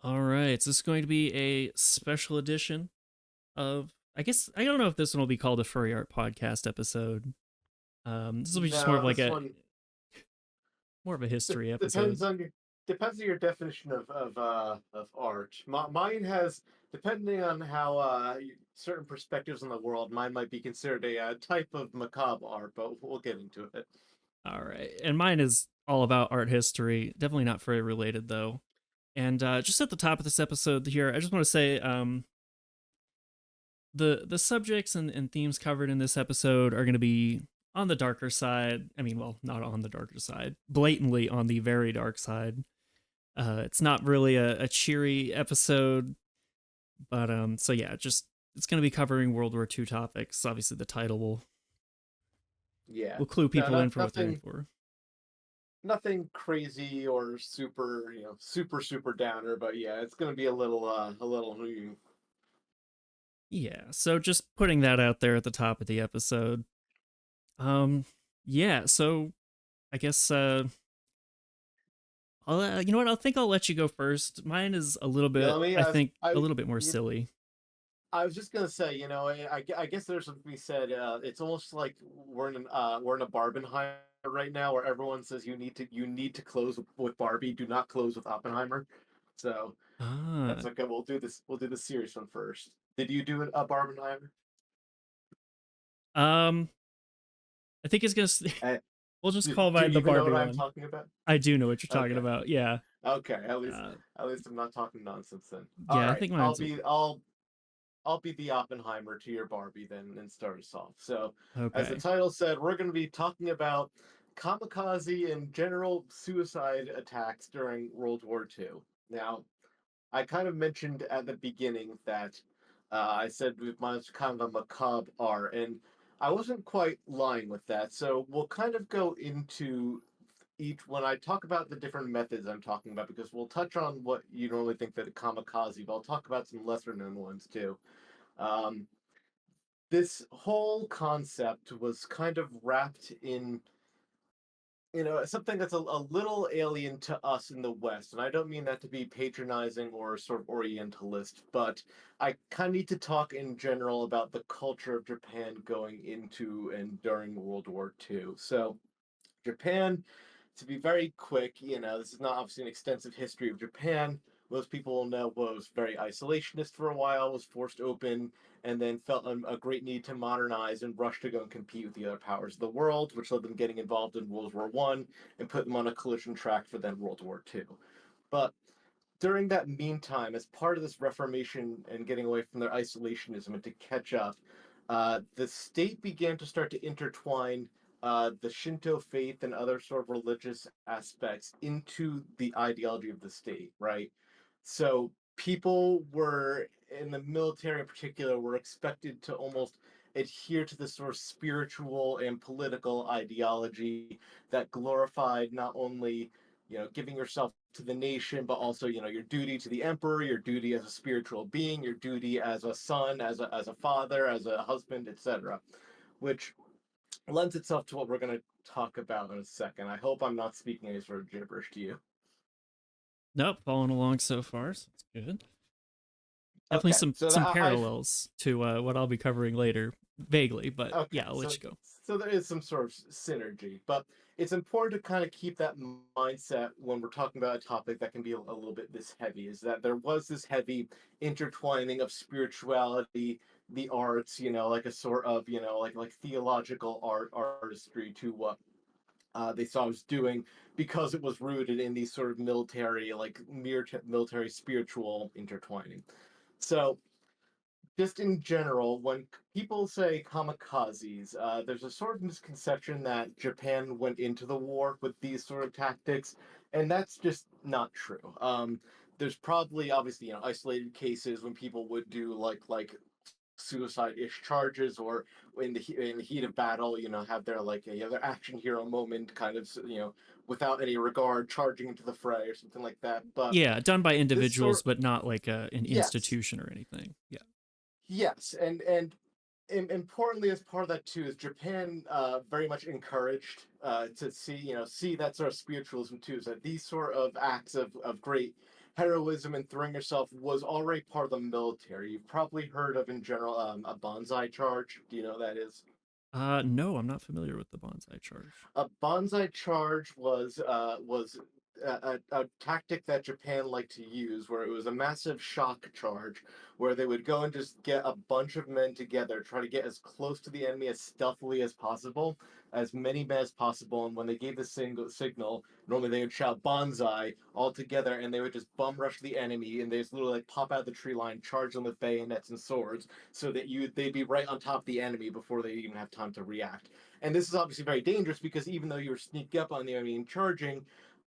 All right, so this is going to be a special edition of. I guess I don't know if this one will be called a furry art podcast episode. This will be just more of No, like this a one more of a history depends episode. on your definition of art. Mine has, depending on how certain perspectives on the world, mine might be considered a type of macabre art, but we'll get into it. All right, and mine is all about art history. Definitely not furry related though. And just at the top of this episode here, I just want to say the subjects and themes covered in this episode are going to be on the darker side. I mean, well, not on the darker side, blatantly on the very dark side. It's not really a cheery episode. But so yeah, just it's going to be covering World War II topics. Obviously, the title Yeah, will clue no, people in for what they're in for. nothing crazy or super, super downer. But yeah, it's gonna be a little. Yeah, so just putting that out there at the top of the episode. Um, yeah, so I guess you know what? I think I'll let you go first. Mine is a little You know bit, what I mean? I think, a I, little bit more you silly. I was just gonna say, I guess there's something to be said. It's almost like we're in a Barbenheimer right now, where everyone says you need to close with Barbie. Do not close with Oppenheimer. So Ah, that's okay. We'll do the serious one first. Did you do a Barbenheimer? um, I think it's gonna. Uh, We'll just do, call do mine you the even know Barbie what I'm one. talking about? I do know what you're talking Okay. about. Yeah, Okay. uh, At least I'm not talking nonsense then. All yeah. I right. think mine's I'll be the Oppenheimer to your Barbie then and start us off. So, as the okay. title said, we're going to be talking about kamikaze and general suicide attacks during World War II. Now, I kind of mentioned at the beginning that I said mine's kind of a macabre art, and I wasn't quite lying with that. So, we'll kind of go into each when I talk about the different methods I'm talking about, because we'll touch on what you normally think that a kamikaze, but I'll talk about some lesser known ones too. Um, this whole concept was kind of wrapped in, something that's a little alien to us in the West. And I don't mean that to be patronizing or sort of Orientalist, but I kind of need to talk in general about the culture of Japan going into and during World War II. So, Japan, to be very quick, this is not obviously an extensive history of Japan. Most people will know was very isolationist for a while, was forced open, and then felt a great need to modernize and rush to go and compete with the other powers of the world, which led them getting involved in World War One and put them on a collision track for then World War Two. But during that meantime, as part of this reformation and getting away from their isolationism and to catch up, the state began to start to intertwine the Shinto faith and other sort of religious aspects into the ideology of the state, right? So people were, in the military in particular, were expected to almost adhere to this sort of spiritual and political ideology that glorified not only giving yourself to the nation, but also your duty to the emperor, your duty as a spiritual being, your duty as a son, as a father, as a husband, etc. Which lends itself to what we're going to talk about in a second. I hope I'm not speaking any sort of gibberish to you. Nope, following along so far, so it's good. Definitely Okay, some parallels to what I'll be covering later, vaguely, but okay, yeah, I'll let you go. so there is some sort of synergy, but it's important to kind of keep that mindset when we're talking about a topic that can be a little bit this heavy. Is that there was this heavy intertwining of spirituality, the arts, like a sort of like theological artistry to what they saw was doing, because it was rooted in these sort of military, like military spiritual intertwining. So just in general, when people say kamikazes, there's a sort of misconception that Japan went into the war with these sort of tactics, and that's just not true. There's probably obviously isolated cases when people would do like suicide-ish charges, or in the heat of battle, have their like their action hero moment, kind of without any regard, charging into the fray or something like that. But Yeah, done by this individuals, sort, but not like an yes, institution or anything. Yeah. yes, and importantly, as part of that too, is Japan very much encouraged to see that sort of spiritualism too. Is that these sort of acts of great heroism and throwing yourself was already part of the military. You've probably heard of in general a bonsai charge. Do you know what that is? No, I'm not familiar with the bonsai charge. A bonsai charge was a tactic that Japan liked to use, where it was a massive shock charge, where they would go and just get a bunch of men together, try to get as close to the enemy as stealthily as possible, as many men as possible. And when they gave the signal, normally they would shout "Bonsai" all together, and they would just bum rush the enemy, and they just literally like pop out of the tree line, charge them with bayonets and swords, so that they'd be right on top of the enemy before they even have time to react. And this is obviously very dangerous because even though you're sneaking up on the enemy and charging,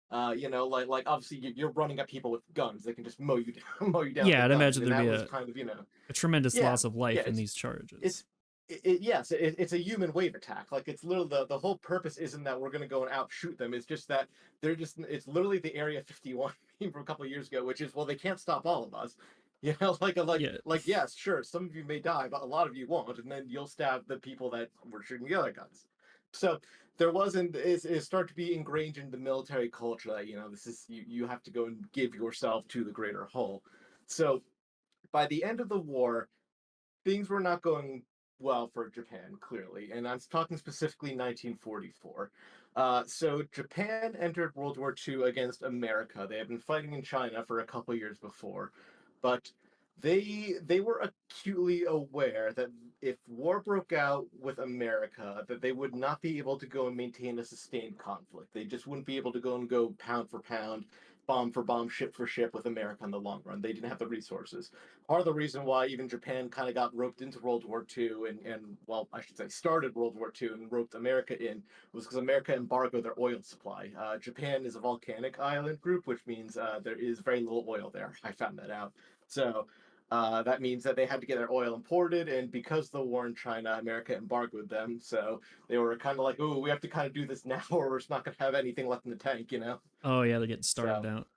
obviously you're running at people with guns. They can just mow you down, mow you down with Yeah, a I'd gun, imagine and there'd that be was kind of a tremendous yeah, loss of yeah. life in these charges. It's yes, it's a human wave attack. Like it's literally the whole purpose isn't that we're gonna go and outshoot them. It's just that it's literally the Area 51 from a couple of years ago, which is well they can't stop all of us. Yeah, Yes, sure, some of you may die, but a lot of you won't, and then you'll stab the people that were shooting the other guns. So there wasn't it started to be ingrained in the military culture that this is you have to go and give yourself to the greater whole. So by the end of the war, things were not going well for Japan, clearly, and I'm talking specifically 1944. So Japan entered World War II against America. They had been fighting in China for a couple years before, but they were acutely aware that if war broke out with America, that they would not be able to go and maintain a sustained conflict. They just wouldn't be able to go pound for pound, bomb for bomb, ship for ship with America in the long run. They didn't have the resources. Part of the reason why even Japan kind of got roped into World War II and well, I should say started World War II and roped America in was because America embargoed their oil supply. Japan is a volcanic island group, which means there is very little oil there. I found that out. So that means that they had to get their oil imported, and because of the war in China, America embargoed them. So they were kind of like, "Oh, we have to kind of do this now, or we're just not going to have anything left in the tank." oh yeah, they're getting starved So out.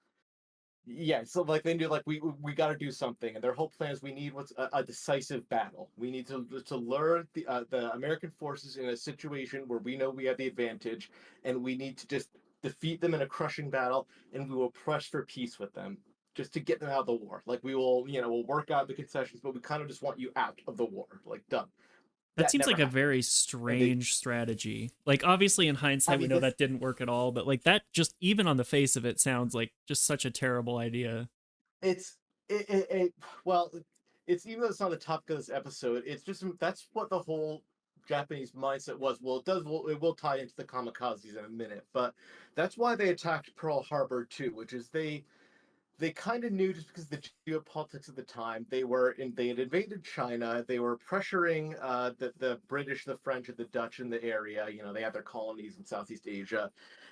yeah, so like they knew like we got to do something, and their whole plan is we need what's a decisive battle. We need to lure the American forces in a situation where we know we have the advantage, and we need to just defeat them in a crushing battle, and we will press for peace with them, just to get them out of the war. Like we will, we'll work out the concessions, but we kind of just want you out of the war, like done. That That seems never like a happened, very and they, strange strategy. Like obviously in I hindsight we mean, know that didn't work at all, but like that just even on the face of it sounds like just such a terrible idea. it's it well it's even though it's not the topic of this episode, it's just that's what the whole Japanese mindset was. Well, it will tie into the kamikazes in a minute, but that's why they attacked Pearl Harbor too, which is they kind of knew just because of the geopolitics of the time. They had invaded China. They were pressuring the British, the French, and the Dutch in the area. They had their colonies in Southeast Asia.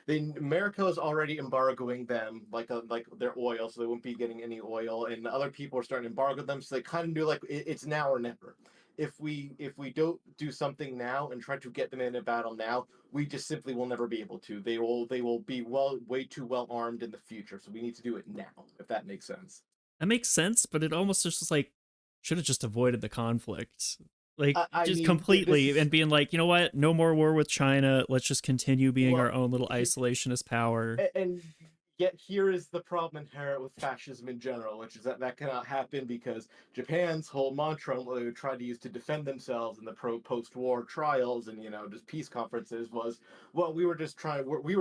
America was already embargoing them like their oil, so they wouldn't be getting any oil. And other people were starting to embargo them, so they kind of knew like it's now or never. If we don't do something now and try to get them in a battle now, we just simply will never be able to. They will be way too well armed in the future. So we need to do it now, if that makes sense. That makes sense, but it almost just like should have just avoided the conflict. Like I just mean, this completely is and being like, you know what? No more war with China. Let's just continue being our well, own little isolationist power. and yet here is the problem inherent with fascism in general, which is that cannot happen because Japan's whole mantra, what they would try to use to defend themselves in the post-war trials and just peace conferences was, well, we were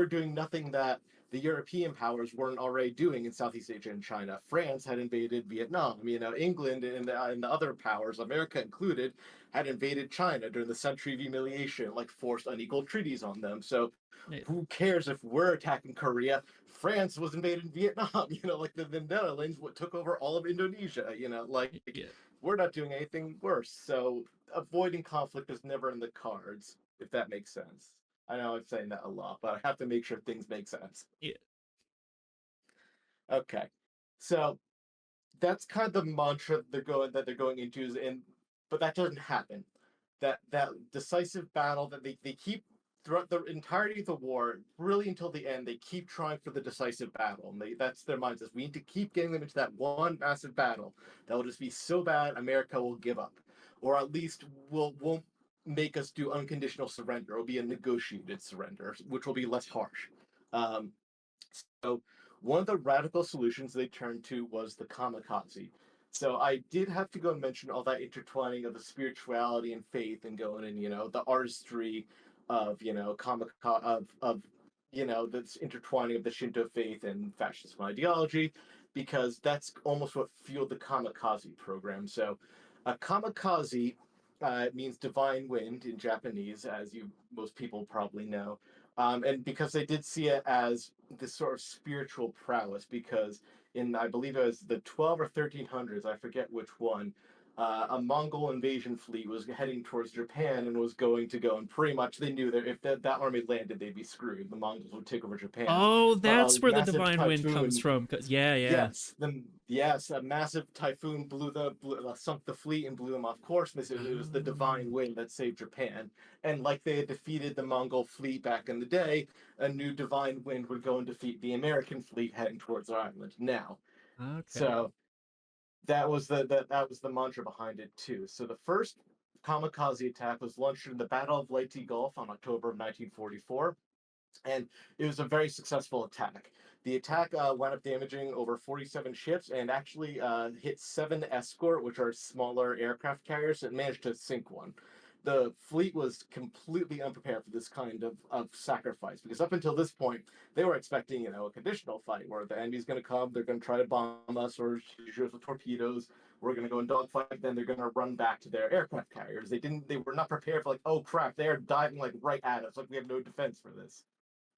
doing nothing that the European powers weren't already doing in Southeast Asia and China. France had invaded Vietnam. England and the other powers, America included, had invaded China during the Century of Humiliation, like forced unequal treaties on them. So Yeah, who cares if we're attacking Korea? France was invading Vietnam, like the Netherlands took over all of Indonesia, yeah. we're not doing anything worse. So avoiding conflict is never in the cards, if that makes sense. I know I'm saying that a lot, but I have to make sure things make sense. Yeah. Okay. So that's kind of the mantra they're going into but that doesn't happen. That decisive battle that they keep throughout the entirety of the war, really until the end, they keep trying for the decisive battle. And that's their mindset. We need to keep getting them into that one massive battle that will just be so bad America will give up. Or at least won't make us do unconditional surrender. It'll be a negotiated surrender, which will be less harsh. Um, so one of the radical solutions they turned to was the kamikaze. So I did have to go and mention all that intertwining of the spirituality and faith and going and the artistry of kamikaze of this intertwining of the Shinto faith and fascist ideology, because that's almost what fueled the kamikaze program. So a kamikaze means divine wind in Japanese, as you most people probably know. And because they did see it as this sort of spiritual prowess, because in I believe it was the 12 or 1300s, I forget which one, a Mongol invasion fleet was heading towards Japan and was going to go, and pretty much they knew that if that army landed, they'd be screwed. The Mongols would take over Japan. Oh, But a that's where the massive divine wind comes typhoon, from. Yeah, yeah. yes, a massive typhoon sunk the fleet and blew them off course. And it was the divine Oh, wind that saved Japan. And like they had defeated the Mongol fleet back in the day, a new divine wind would go and defeat the American fleet heading towards our island now. okay. So that was the mantra behind it too. So the first kamikaze attack was launched in the Battle of Leyte Gulf on October of 1944, and it was a very successful attack. The attack wound up damaging over 47 ships and actually hit 7 escort, which are smaller aircraft carriers, and managed to sink one. The fleet was completely unprepared for this kind of sacrifice, because up until this point, they were expecting, a conditional fight where the enemy's going to come, they're going to try to bomb us or shoot us with torpedoes. We're going to go and dogfight, then they're going to run back to their aircraft carriers. They were not prepared for, like, oh crap, they are diving like right at us, like we have no defense for this.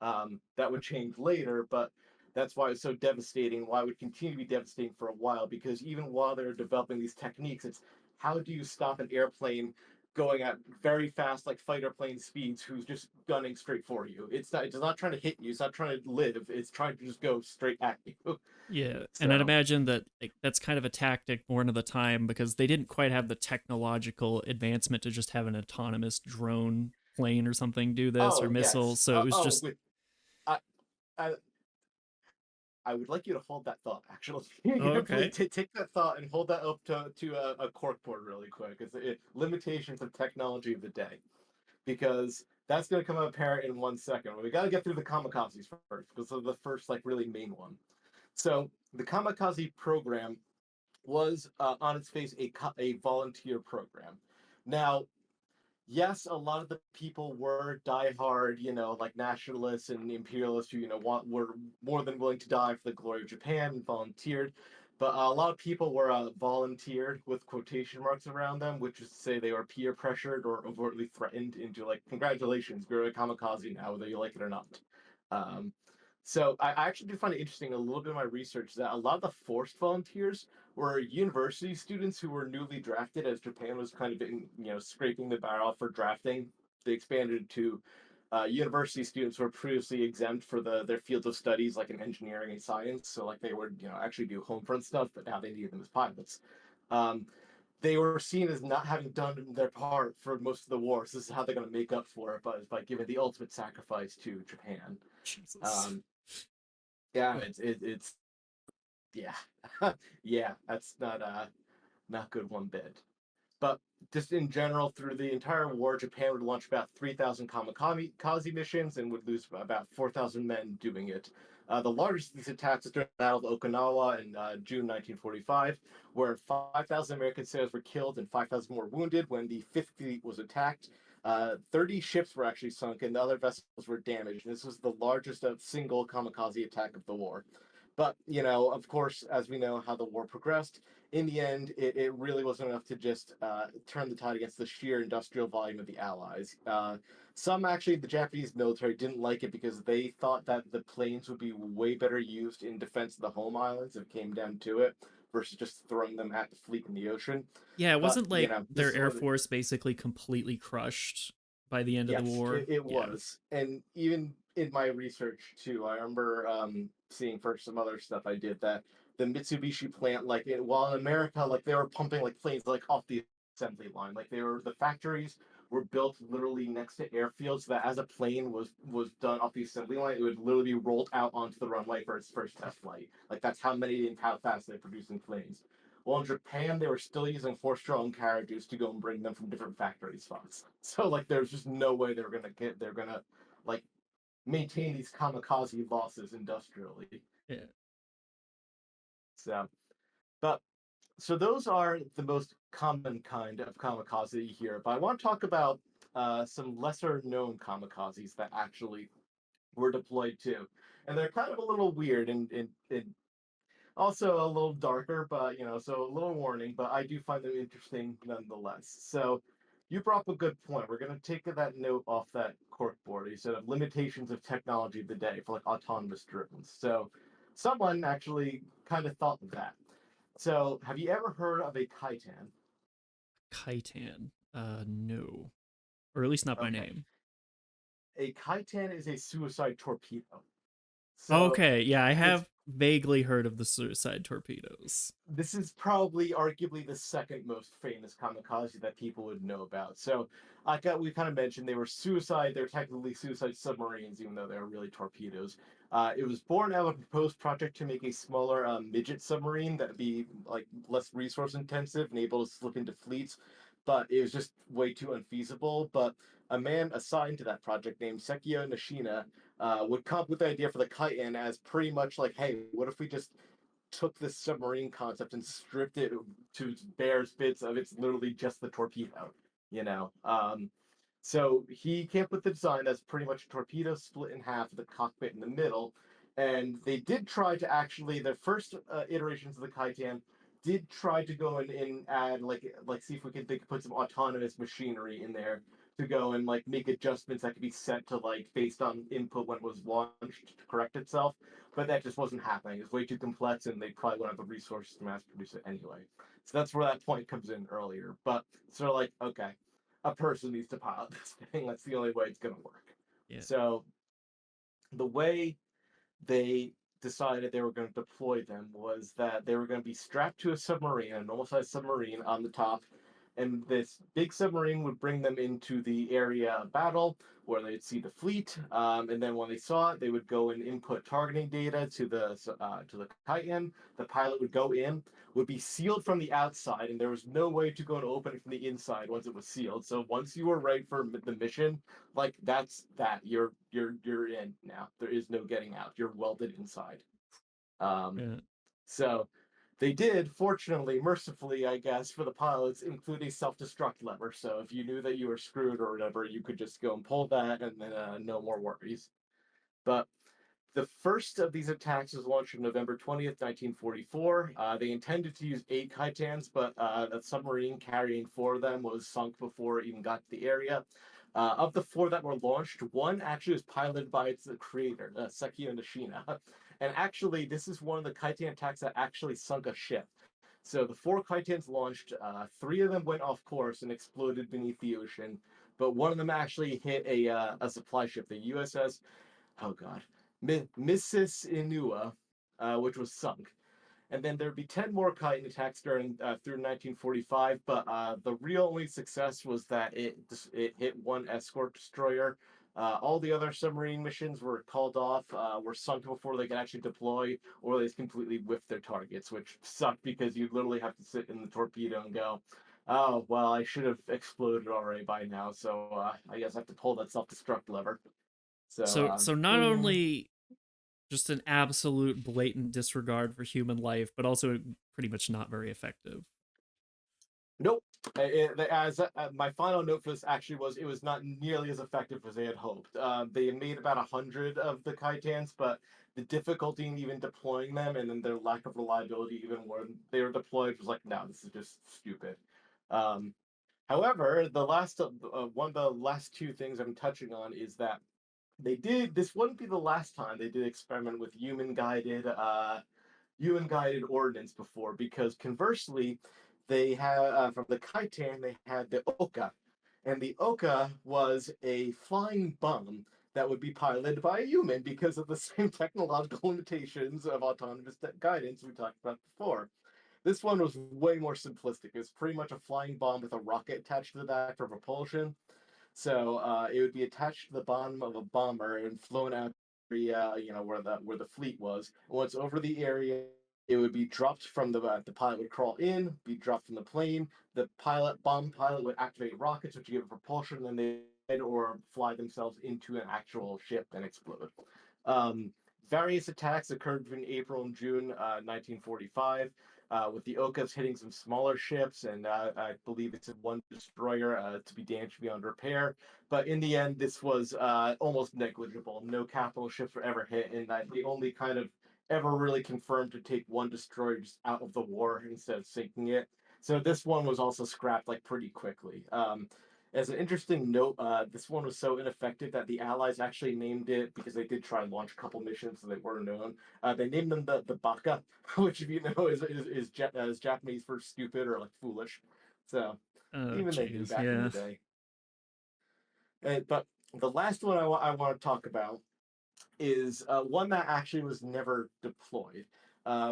That would change later, but that's why it's so devastating. Why it would continue to be devastating for a while, because even while they're developing these techniques, it's how do you stop an airplane going at very fast, like fighter plane speeds, who's just gunning straight for you? It's not trying to hit you. It's not trying to live. It's trying to just go straight at you. Yeah, and I'd So, imagine that like that's kind of a tactic born of the time because they didn't quite have the technological advancement to just have an autonomous drone plane or something do this or oh missile. yes, So it was just with I, I I would like you to hold that thought. Actually, oh, please okay. take that thought and hold that up to a corkboard really quick. Limitations of technology of the day, because that's going to come apparent in 1 second. We got to get through the kamikazes first, because they're the first like really main one. So the kamikaze program was on its face a volunteer program. Now, yes, a lot of the people were diehard, like nationalists and imperialists who, were more than willing to die for the glory of Japan and volunteered. But a lot of people were volunteered with quotation marks around them, which is to say they were peer pressured or overtly threatened into, like, congratulations, you're a kamikaze now, whether you like it or not. Um, so I actually did find it interesting, a little bit of my research, that a lot of the forced volunteers were university students who were newly drafted, as Japan was kind of scraping the barrel for drafting. They expanded to university students who were previously exempt for their fields of studies, like in engineering and science. So like they would actually do home front stuff, but now they needed them as pilots. Um, they were seen as not having done their part for most of the war. So this is how they're going to make up for it, but by giving the ultimate sacrifice to Japan. Jesus. Um, yeah, it's yeah, yeah. That's not good one bit. But just in general, through the entire war, Japan would launch about 3,000 kamikaze missions and would lose about 4,000 men doing it. The largest of these attacks was during the Battle of Okinawa in June 1945, where 5,000 American sailors were killed and 5,000 more wounded when the Fifth Fleet was attacked. 30 ships were actually sunk and the other vessels were damaged. This was the largest single kamikaze attack of the war. But, of course, as we know how the war progressed, in the end, it really wasn't enough to just turn the tide against the sheer industrial volume of the Allies. Some actually, the Japanese military didn't like it because they thought that the planes would be way better used in defense of the home islands if it came down to it, versus just throwing them at the fleet in the ocean. Yeah, it But, wasn't like this their is air what force basically completely crushed by the end of the Yes, war. it Yeah. was. And even in my research too, I remember seeing for some other stuff I did that the Mitsubishi plant, like while in America, like they were pumping like planes like off the assembly line. Like the factories were built literally next to airfields so that as a plane was done off the assembly line, it would literally be rolled out onto the runway for its first test flight. Like that's how many and how fast they're producing planes. Well, in Japan, they were still using horse-drawn carriages to go and bring them from different factory spots. So, like, there's just no way they're gonna like maintain these kamikaze losses industrially. Yeah. So, but so those are the most common kind of kamikaze that you hear. But I want to talk about some lesser known kamikazes that actually were deployed too, and they're kind of a little weird and also a little darker, but so a little warning. But I do find them interesting nonetheless. So you brought up a good point. We're going to take that note off that corkboard. You said of limitations of technology of the day for like autonomous drones. So someone actually kind of thought of that. So have you ever heard of a Kaitan? Khitan. No. Or at least not by Okay, name. a Kaitan is a suicide torpedo. So Okay, yeah, I it's have vaguely heard of the suicide torpedoes. this is probably arguably the second most famous kamikaze that people would know about. So we kind of mentioned they were suicide. They're technically suicide submarines, even though they're really torpedoes. It was born out of a proposed project to make a smaller midget submarine that'd be like less resource intensive and able to slip into fleets, but it was just way too unfeasible. But a man assigned to that project named Sekio Nishina would come up with the idea for the Kaitan as pretty much like, hey, what if we just took this submarine concept and stripped it to bare bits of it's literally just the torpedo, you know. So he came up with the design that's pretty much a torpedo split in half, the cockpit in the middle. And they did try to actually the first iterations of the Kaitan did try to go in and add like see if they could put some autonomous machinery in there to go and like make adjustments that could be set to like based on input when it was launched to correct itself, but that just wasn't happening. It's way too complex, and they probably wouldn't have the resources to mass produce it anyway. So that's where that point comes in earlier. But sort of like, okay, a person needs to pilot this thing. That's the only way it's going to work. Yeah. So the way they decided they were going to deploy them was that they were going to be strapped to a submarine, a normal sized submarine on the top, and this big submarine would bring them into the area of battle where they'd see the fleet. And then when they saw it, they would go and input targeting data to the Titan. The pilot would go in, would be sealed from the outside, and there was no way to go and open it from the inside once it was sealed. So once you were right for the mission, like that's that you're in now. There is no getting out. You're welded inside. Um, Yeah. so they did, fortunately, mercifully, I guess, for the pilots, include a self-destruct lever. So if you knew that you were screwed or whatever, you could just go and pull that, and then no more worries. But the first of these attacks was launched on November 20th, 1944. They intended to use 8 Kaitans, but a submarine carrying 4 of them was sunk before it even got to the area. Of the 4 that were launched, one actually was piloted by its creator, Sekio Nishina. And actually, this is one of the Kaitan attacks that actually sunk a ship. So the 4 Kaitans launched, 3 of them went off course and exploded beneath the ocean, but one of them actually hit a supply ship, the USS, oh god, Mrs. Inua, which was sunk. And then there'd be 10 more Titan attacks during through 1945, but the real only success was that it hit one escort destroyer. All the other submarine missions were called off, were sunk before they could actually deploy, or they just completely whiffed their targets, which sucked because you literally have to sit in the torpedo and go, oh well, I should have exploded already by now, so I guess I have to pull that self-destruct lever. So So not only just an absolute blatant disregard for human life, but also pretty much not very effective. nope. As my final note for this actually was, it was not nearly as effective as they had hoped. They made about 100 of the Kaitans, but the difficulty in even deploying them, and then their lack of reliability, even when they were deployed, was like, no, this is just stupid. Um, However, the last one of the last 2 things I'm touching on is that they did. This wouldn't be the last time they did experiment with human guided ordnance before, because conversely, they had from the Kaitan they had the Oka, and the Oka was a flying bomb that would be piloted by a human because of the same technological limitations of autonomous guidance we talked about before. This one was way more simplistic. It's pretty much a flying bomb with a rocket attached to the back for propulsion. So it would be attached to the bottom of a bomber and flown out area, where the fleet was. Once over the area, it would be dropped from the pilot would crawl in, be dropped from the plane. The bomb pilot would activate rockets, which give it propulsion, and then they or fly themselves into an actual ship and explode. Um, various attacks occurred between April and June 1945, with the Okas hitting some smaller ships, and I believe it's one destroyer to be damaged beyond repair. But in the end, this was almost negligible. No capital ships were ever hit, and they only kind of ever really confirmed to take one destroyer just out of the war instead of sinking it. So this one was also scrapped like pretty quickly. As an interesting note, this one was so ineffective that the Allies actually named it, because they did try and launch a couple missions, so they were known. They named them the Baka, which, if you know, is Japanese for stupid or like foolish. So Oh, even they knew jeez, back in the yeah. day. But the last one I want to talk about is one that actually was never deployed,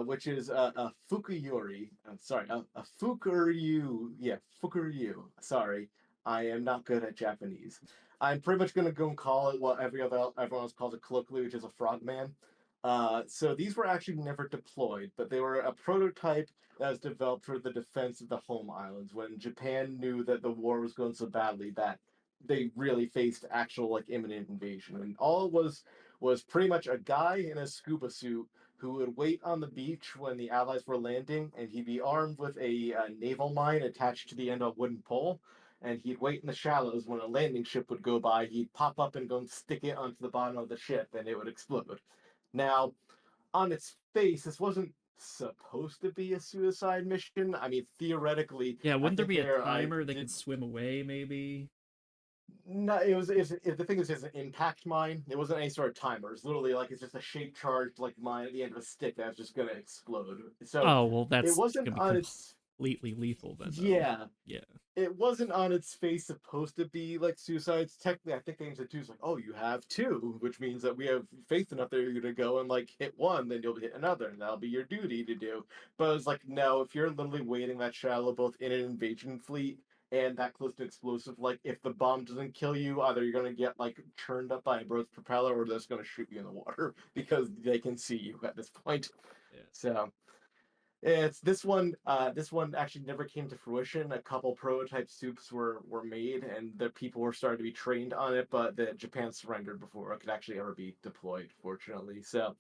which is a Fukuyuri. I'm sorry, a Fukuryu. Yeah, Fukuryu. Sorry, I am not good at Japanese. I'm pretty much going to go and call it what everyone else calls it colloquially, which is a frogman. So these were actually never deployed, but they were a prototype that was developed for the defense of the home islands when Japan knew that the war was going so badly that they really faced actual like imminent invasion. And all it was pretty much a guy in a scuba suit who would wait on the beach when the Allies were landing, and he'd be armed with a naval mine attached to the end of a wooden pole. And he'd wait in the shallows when a landing ship would go by. He'd pop up and go and stick it onto the bottom of the ship, and it would explode. Now, on its face, this wasn't supposed to be a suicide mission. I mean, theoretically, Yeah, I wouldn't there think be a there timer they did could swim away, maybe? no, the thing is, it's an impact mine. It wasn't any sort of timer. It's literally like it's just a shape charged like mine at the end of a stick that's just gonna explode. So Oh, well, it that's wasn't gonna be on its completely lethal then, though. yeah, Yeah. it wasn't on its face supposed to be like suicides. Technically, I think Games at two is like, oh, you have two, which means that we have faith enough that you're gonna go and like hit one, then you'll hit another, and that'll be your duty to do. But it's like, no, if you're literally waiting that shallow, both in an invasion fleet and that close to explosive, like if the bomb doesn't kill you, either you're gonna get like churned up by a bro's propeller, or they're just gonna shoot you in the water because they can see you at this point. Yeah. So it's this one. This one actually never came to fruition. A couple prototype soups were made, and the people were starting to be trained on it, but the Japan surrendered before it could actually ever be deployed. Fortunately, so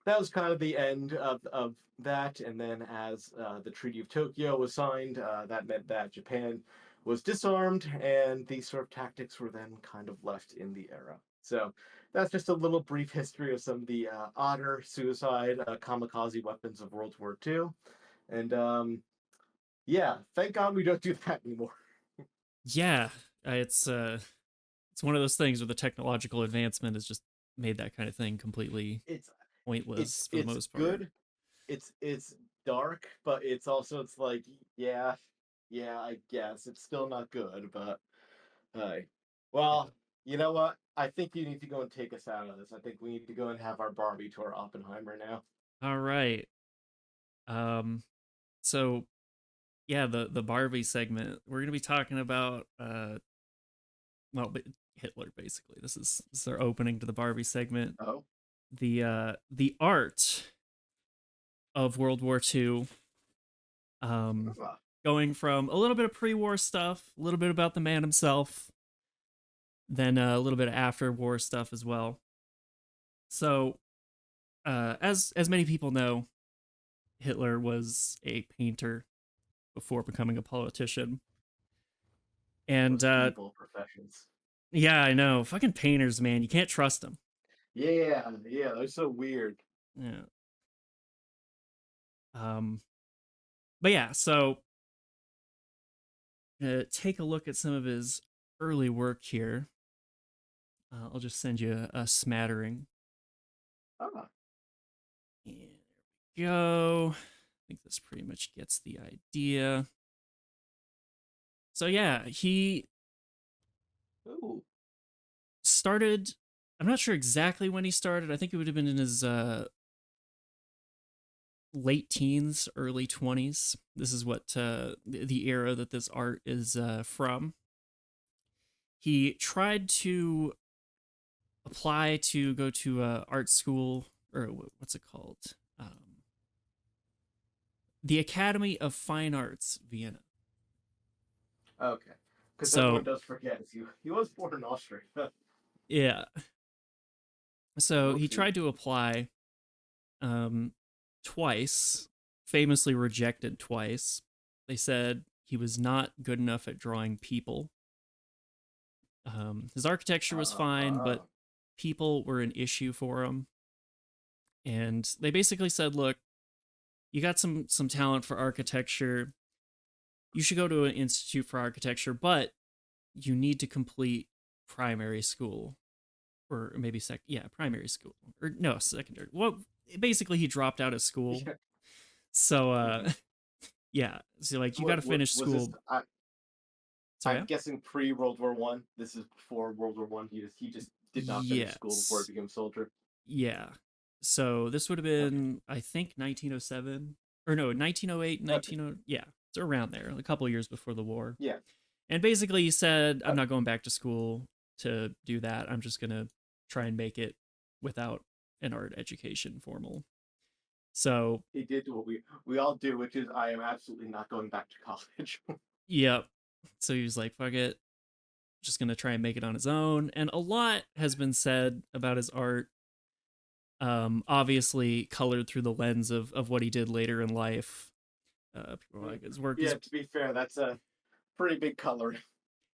that was kind of the end of that. And then, as the Treaty of Tokyo was signed, that meant that Japan was disarmed, and these sort of tactics were then kind of left in the era. So that's just a little brief history of some of the odder suicide kamikaze weapons of World War II. And yeah, thank God we don't do that anymore. Yeah, it's one of those things where the technological advancement has just made that kind of thing completely It's pointless for the it's most part. good. It's dark, but it's like yeah, yeah, I guess it's still not good, but hey. Yeah. Well, you know what? I think you need to go and take us out of this. I think we need to go and have our Barbie to our Oppenheimer now. All right. Um so yeah, the Barbie segment. We're going to be talking about well, Hitler basically. This is our opening to the Barbie segment. Oh, The art of World War II, um ah, going from a little bit of pre-war stuff, a little bit about the man himself, then a little bit of after-war stuff as well. So, as many people know, Hitler was a painter before becoming a politician. And those evil professions. yeah, I know, fucking painters, man, you can't trust them. Yeah, yeah, they're so weird. Yeah. Um, but yeah, so take a look at some of his early work here. I'll just send you a smattering. Ah, And there we go. I think this pretty much gets the idea. So yeah, he ooh, started. I'm not sure exactly when he started. I think it would have been in his late teens, early 20s. This is what the era that this art is from. He tried to apply to go to art school, or what's it called? The Academy of Fine Arts, Vienna. okay. Because everyone So, does forget he was born in Austria. yeah. So he Whoopsie. tried to apply, um, twice, famously rejected twice. They said he was not good enough at drawing people. His architecture was fine, but Uh, people were an issue for him. And they basically said, "Look, you got some talent for architecture. You should go to an institute for architecture, but you need to complete primary school, or maybe primary school, or no, secondary. Well, basically, he dropped out of school. yeah. So, Mhm. yeah. So, like, you got What, to finish was this? school. Sorry, I'm yeah, guessing pre World War One. This is before World War One. He just did not finish school before he yes, became a soldier. yeah. So this would have Okay. been, I think, 1907, or no, 1908, Okay. 1900. Yeah, it's around there, a couple years before the war. Yeah. And basically, he said, "I'm Uh, not going back to school to do that. I'm just gonna try and make it without an art education formal." So, he did what we all do, which is I am absolutely not going back to college. yep. So he was like, "Fuck it, just gonna try and make it on his own." And a lot has been said about his art. Obviously colored through the lens of what he did later in life. People are like his work Yeah. is, To be fair, that's a pretty big color.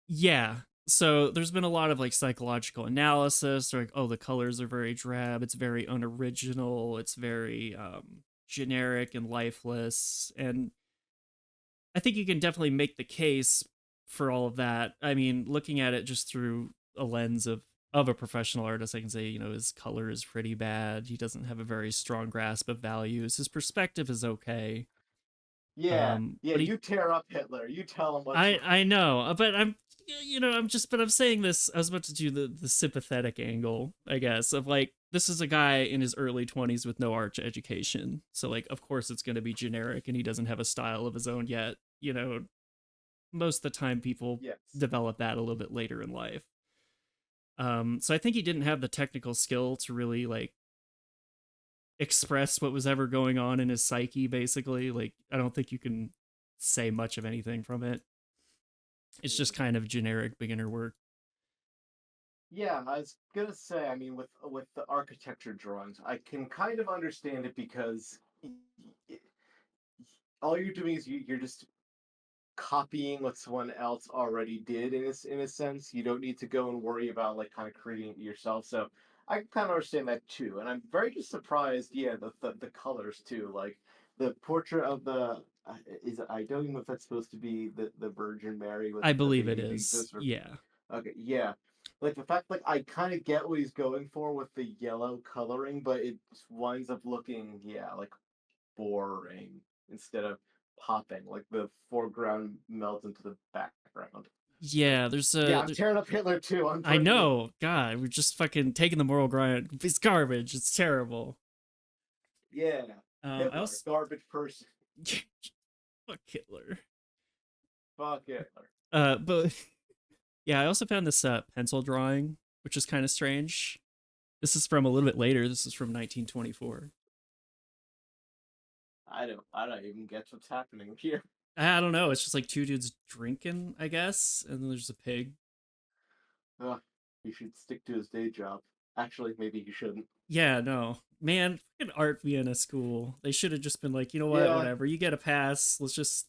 yeah. So there's been a lot of like psychological analysis. They're like, oh, the colors are very drab. It's very unoriginal. It's very generic and lifeless. And I think you can definitely make the case for all of that. I mean, looking at it just through a lens of a professional artist, I can say, his color is pretty bad. He doesn't have a very strong grasp of values. His perspective is okay. Yeah. Yeah. But he You tear up Hitler. You tell him what's I wrong. know, but I'm saying this. I was about to do the sympathetic angle, I guess, of like this is a guy in his early 20s with no art education, so like of course it's going to be generic, and he doesn't have a style of his own yet. Most of the time people Yes. develop that a little bit later in life. So I think he didn't have the technical skill to really like express what was ever going on in his psyche. Basically, like I don't think you can say much of anything from it. It's just Mm. kind of generic beginner work. Yeah, I was gonna say, I mean, with the architecture drawings, I can kind of understand it because y- all you're doing is you're just copying what someone else already did in a sense. You don't need to go and worry about like kind of creating it yourself. So I can kind of understand that too. And I'm very just surprised, yeah, the colors too. Like the portrait of the is I don't even know if that's supposed to be the Virgin Mary with I the believe it baby is. Jesus or Yeah. okay, yeah. Like the fact like I kind of get what he's going for with the yellow coloring, but it winds up looking yeah, like boring instead of popping. Like the foreground melts into the background. So Yeah, there's yeah, a I'm tearing up Hitler too. I'm I bringing it. know. God, we're just fucking taking the moral ground. It's garbage. It's terrible. Yeah, I Hitler, also garbage person. fuck Hitler. Fuck Hitler. But yeah, I also found this pencil drawing, which is kind of strange. This is from a little bit later. This is from 1924. I don't even get what's happening here. I don't know. It's just like two dudes drinking, I guess, and then there's a pig. Ugh, he should stick to his day job. Actually, maybe he shouldn't. Yeah, no. Man, fucking art Vienna school. They should have just been like, you know what, Yeah, whatever. You get a pass. Let's just.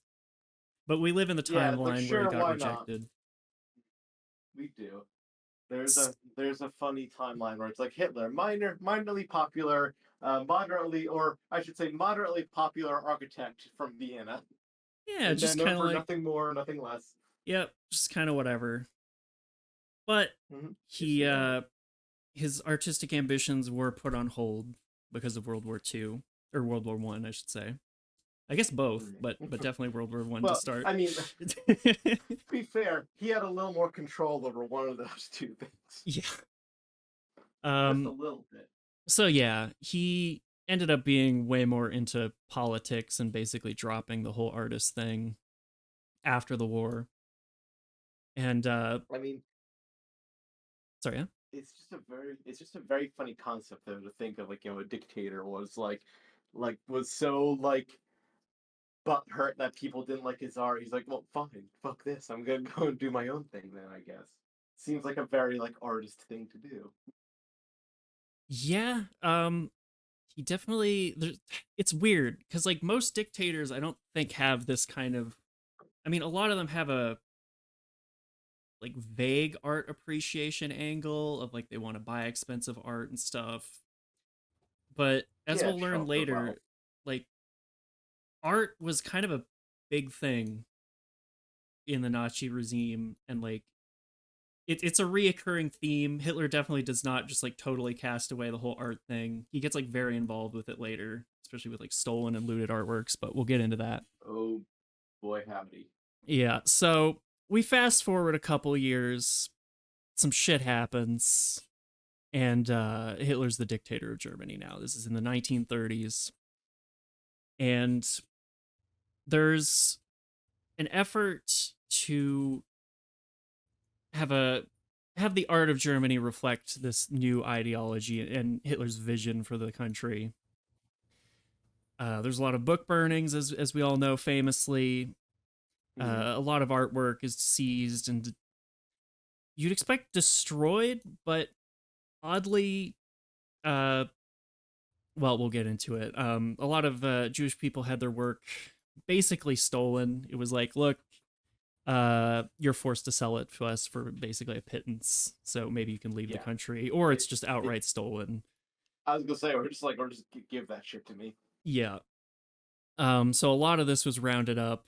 But we live in the yeah, like timeline where he sure, got why not? rejected. We do. There's a funny timeline where it's like Hitler, minorly popular, moderately or I should say moderately popular architect from Vienna, Yeah, and then just known kind of for like, nothing more, nothing less. yep, just kind of whatever. But Just he, whatever. his artistic ambitions were put on hold because of World War II or World War One, I should say. I guess both, but definitely World War One to Well, start. I mean, to be fair, he had a little more control over one of those two things, Yeah. just a Um. little bit. So yeah, he ended up being way more into politics and basically dropping the whole artist thing after the war. And I mean, sorry, yeah. it's just a very funny concept though to think of like a dictator was so like butthurt that people didn't like his art. He's like, well, fine, fuck this. I'm gonna go and do my own thing then. I guess seems like a very like artist thing to do. Yeah. he definitely it's weird because like most dictators I don't think have this kind of, I mean a lot of them have a like vague art appreciation angle of like they want to buy expensive art and stuff. But as Yeah, we'll learn sure. Well, later, like art was kind of a big thing in the Nazi regime, and like it's a reoccurring theme. Hitler definitely does not just like totally cast away the whole art thing. He gets like very involved with it later, especially with like stolen and looted artworks, but we'll get into that. oh boy, howdy. Yeah, so we fast forward a couple years, some shit happens, and Hitler's the dictator of Germany now. This is in the 1930s, and there's an effort to have a have the art of Germany reflect this new ideology and Hitler's vision for the country. There's a lot of book burnings, as we all know, famously. Hmm. A lot of artwork is seized and you'd expect destroyed, but oddly, uh, well, we'll get into it. A lot of Jewish people had their work basically stolen. It was like, look, you're forced to sell it to us for basically a pittance, so maybe you can leave the Yeah, country, or it's it, just it. outright stolen. I was gonna say, or just give that shit to me. Yeah. So a lot of this was rounded up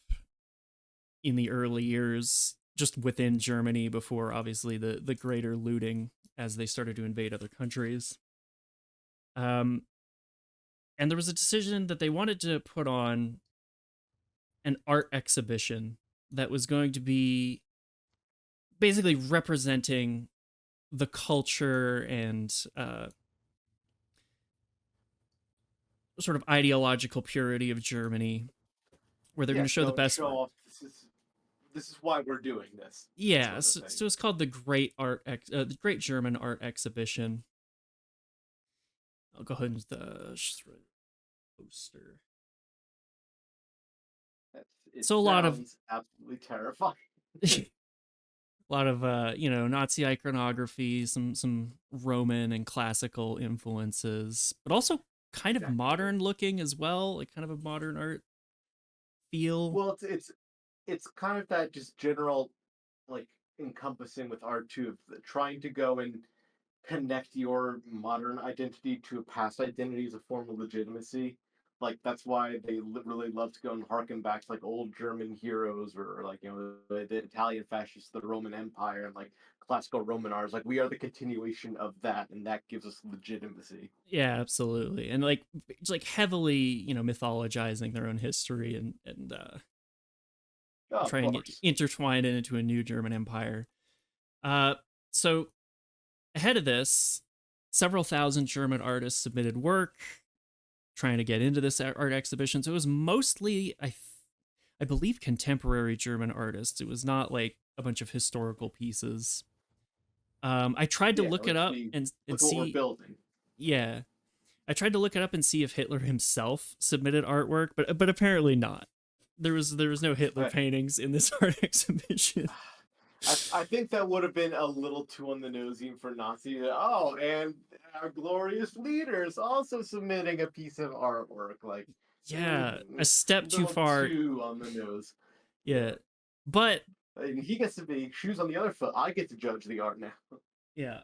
in the early years, just within Germany, before obviously the greater looting as they started to invade other countries. Um, and there was a decision that they wanted to put on an art exhibition that was going to be basically representing the culture and sort of ideological purity of Germany, where they're going Yeah, to show the best show work. off. This is why we're doing this, Yeah, sort of so thing. it's called the Great German Art Exhibition. I'll go ahead and just write a poster. It So a lot of sounds absolutely terrifying. a lot of Nazi iconography, some Roman and classical influences, but also kind of Definitely. modern looking as well, like kind of a modern art feel. Well, it's kind of that just general like encompassing with art too, of trying to go and connect your modern identity to a past identity as a form of legitimacy. Like that's why they really love to go and harken back to like old German heroes or like the Italian fascists, the Roman Empire, and like classical Roman art. Like we are the continuation of that, and that gives us legitimacy. Yeah, absolutely, and like it's like heavily mythologizing their own history and Oh, of trying to course. intertwine it into a new German empire. Uh, so ahead of this, several thousand German artists submitted work trying to get into this art exhibition. So it was mostly, I believe, contemporary German artists. It was not like a bunch of historical pieces. I tried to Yeah, look it let's up be and look what we're see. building. Yeah, I tried to look it up and see if Hitler himself submitted artwork, but apparently not. There was no Hitler I, paintings in this art exhibition. I think that would have been a little too on the nose even for Nazi. Oh, and our glorious leaders also submitting a piece of artwork. Like, Yeah, a a step too little far. too on the nose. Yeah, Yeah. but And he gets to be shoes on the other foot. I get to judge the art now. yeah,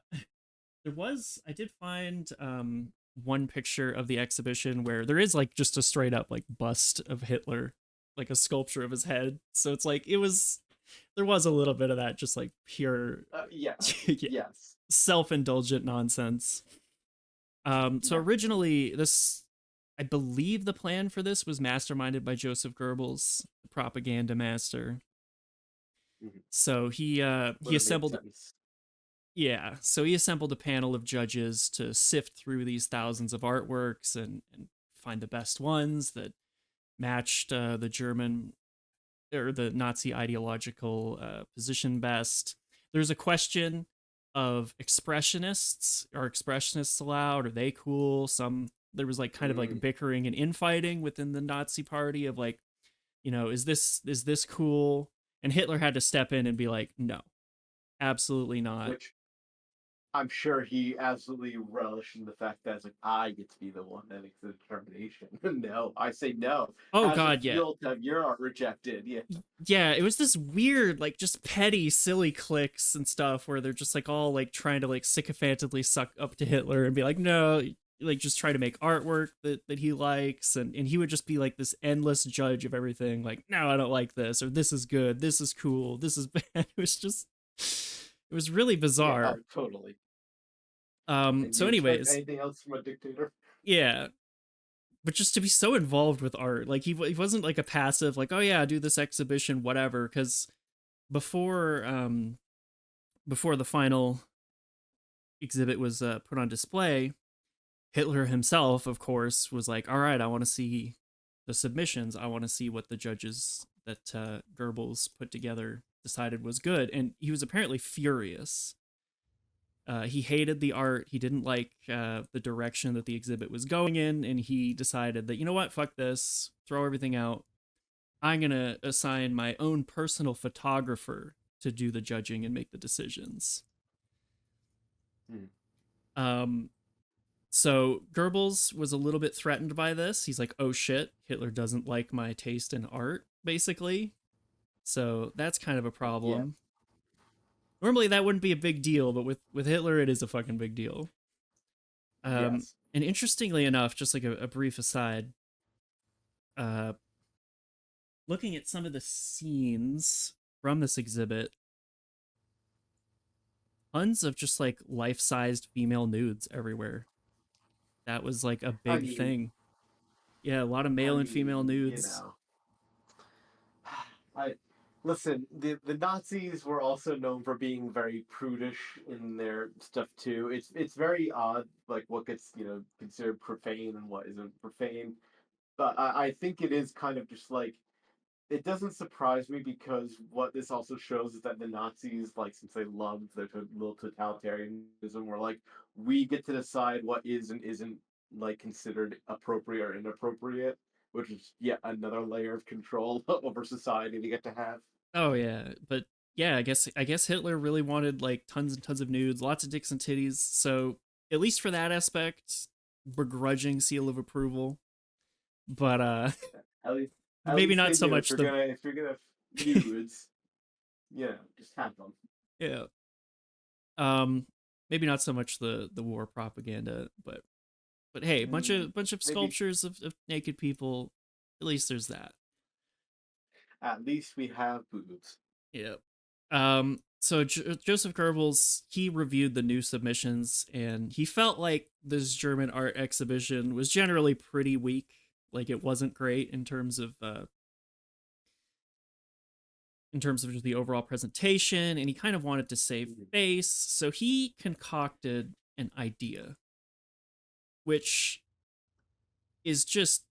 I did find one picture of the exhibition where there is like just a straight up like bust of Hitler, like a sculpture of his head. So it's like there was a little bit of that just like pure Yeah. yeah, Yes. self-indulgent nonsense. So Definitely. originally this, I believe the plan for this was masterminded by Joseph Goebbels, the propaganda master. Mhm. So he Would have made assembled, sense. yeah, so he assembled a panel of judges to sift through these thousands of artworks and find the best ones that matched the German or the Nazi ideological position best. There's a question of expressionists. Are expressionists allowed? Are they cool? Some there was like kind of like Mm. bickering and infighting within the Nazi party of like, is this cool? And Hitler had to step in and be like, no, absolutely not. Which I'm sure he absolutely relished in the fact that it's like I get to be the one that makes the determination. No, I say no. Oh How's it God, yeah. feel to have your art rejected? Yeah, Yeah, it was this weird, like, just petty, silly cliques and stuff where they're just like all like trying to like sycophantedly suck up to Hitler and be like, no, like just try to make artwork that he likes, and he would just be like this endless judge of everything, like, no, I don't like this, or this is good, this is cool, this is bad. It was just, it was really yeah, bizarre. oh, totally. And So you expect anyways, anything else from a dictator? yeah, but just to be so involved with art, like he wasn't like a passive, like, oh yeah, do this exhibition, whatever, because before before the final exhibit was put on display, Hitler himself, of course, was like, all right, I want to see the submissions. I want to see what the judges that Goebbels put together decided was good. And he was apparently furious. He hated the art. He didn't like the direction that the exhibit was going in. And he decided that, you know what, fuck this, throw everything out. I'm going to assign my own personal photographer to do the judging and make the decisions. Hmm. Um, So Goebbels was a little bit threatened by this. He's like, "Oh shit, Hitler doesn't like my taste in art," basically. So that's kind of a Yeah. problem. Normally that wouldn't be a big deal, but with Hitler it is a fucking big deal. Yes. And interestingly enough, just like a brief aside, uh, looking at some of the scenes from this exhibit, tons of just like life-sized female nudes everywhere. That was like a I big mean, thing. Yeah, a lot of male and female you nudes. know, I listen. The Nazis were also known for being very prudish in their stuff too. It's very odd, like what gets considered profane and what isn't profane. But I think it is kind of just like it doesn't surprise me because what this also shows is that the Nazis, like, since they loved their little totalitarianism, were like, we get to decide what is and isn't like considered appropriate or inappropriate, which is yet another layer of control over society to get to have. Oh yeah, but yeah, I guess Hitler really wanted like tons and tons of nudes, lots of dicks and titties. So at least for that aspect, begrudging seal of approval. But At least, but at maybe least not they so do. much the If you're gonna nudes, just have them. yeah. Um maybe not so much the war propaganda, but hey, Mm, bunch of maybe sculptures of naked people. At least there's that. at least we have boobs. Yeah. So Joseph Goebbels, he reviewed the new submissions and he felt like this German art exhibition was generally pretty weak. Like it wasn't great in terms of just the overall presentation, and he kind of wanted to save Mhm. face. So he concocted an idea, which is just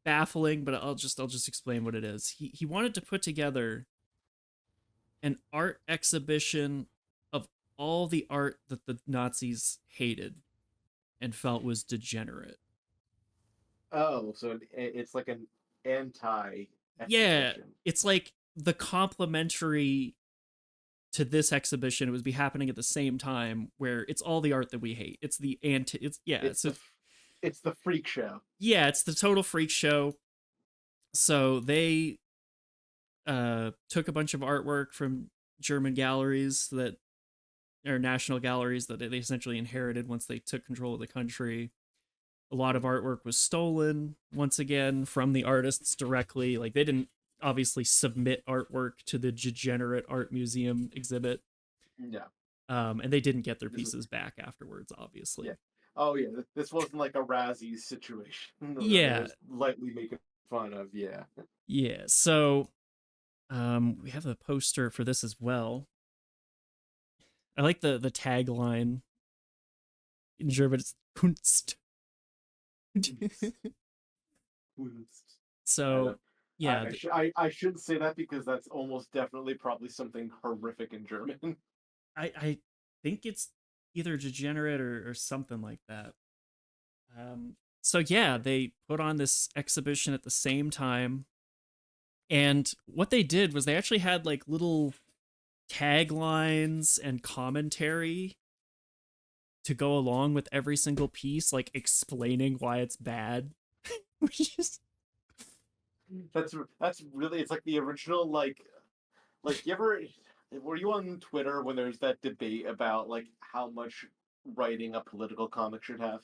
baffling, but I'll just explain what it is. He wanted to put together an art exhibition of all the art that the Nazis hated and felt was degenerate. Oh, so it's like an anti Yeah, exhibition. it's like the complementary to this exhibition, it would be happening at the same time, where it's all the art that we hate. It's the anti it's yeah, It's so the it's the freak show. yeah, it's the total freak show. So they took a bunch of artwork from German galleries that or national galleries that they essentially inherited once they took control of the country. A lot of artwork was stolen once again from the artists directly. Like they didn't obviously submit artwork to the degenerate art museum exhibit, Yeah. and they didn't get their This is pieces back afterwards. yeah. Obviously, Oh yeah. This wasn't like a Razzies situation that they yeah, was lightly making fun of. Yeah. yeah. So we have a poster for this as well. I like the tagline in German. It's Kunst. I So don't. yeah, I shouldn't say that because that's almost definitely probably something horrific in German. I think it's either degenerate or something like that. So yeah, they put on this exhibition at the same time, and what they did was they actually had like little taglines and commentary to go along with every single piece, like explaining why it's bad. Which is That's really, it's like the original like you ever were you on Twitter when there's that debate about like how much writing a political comic should have?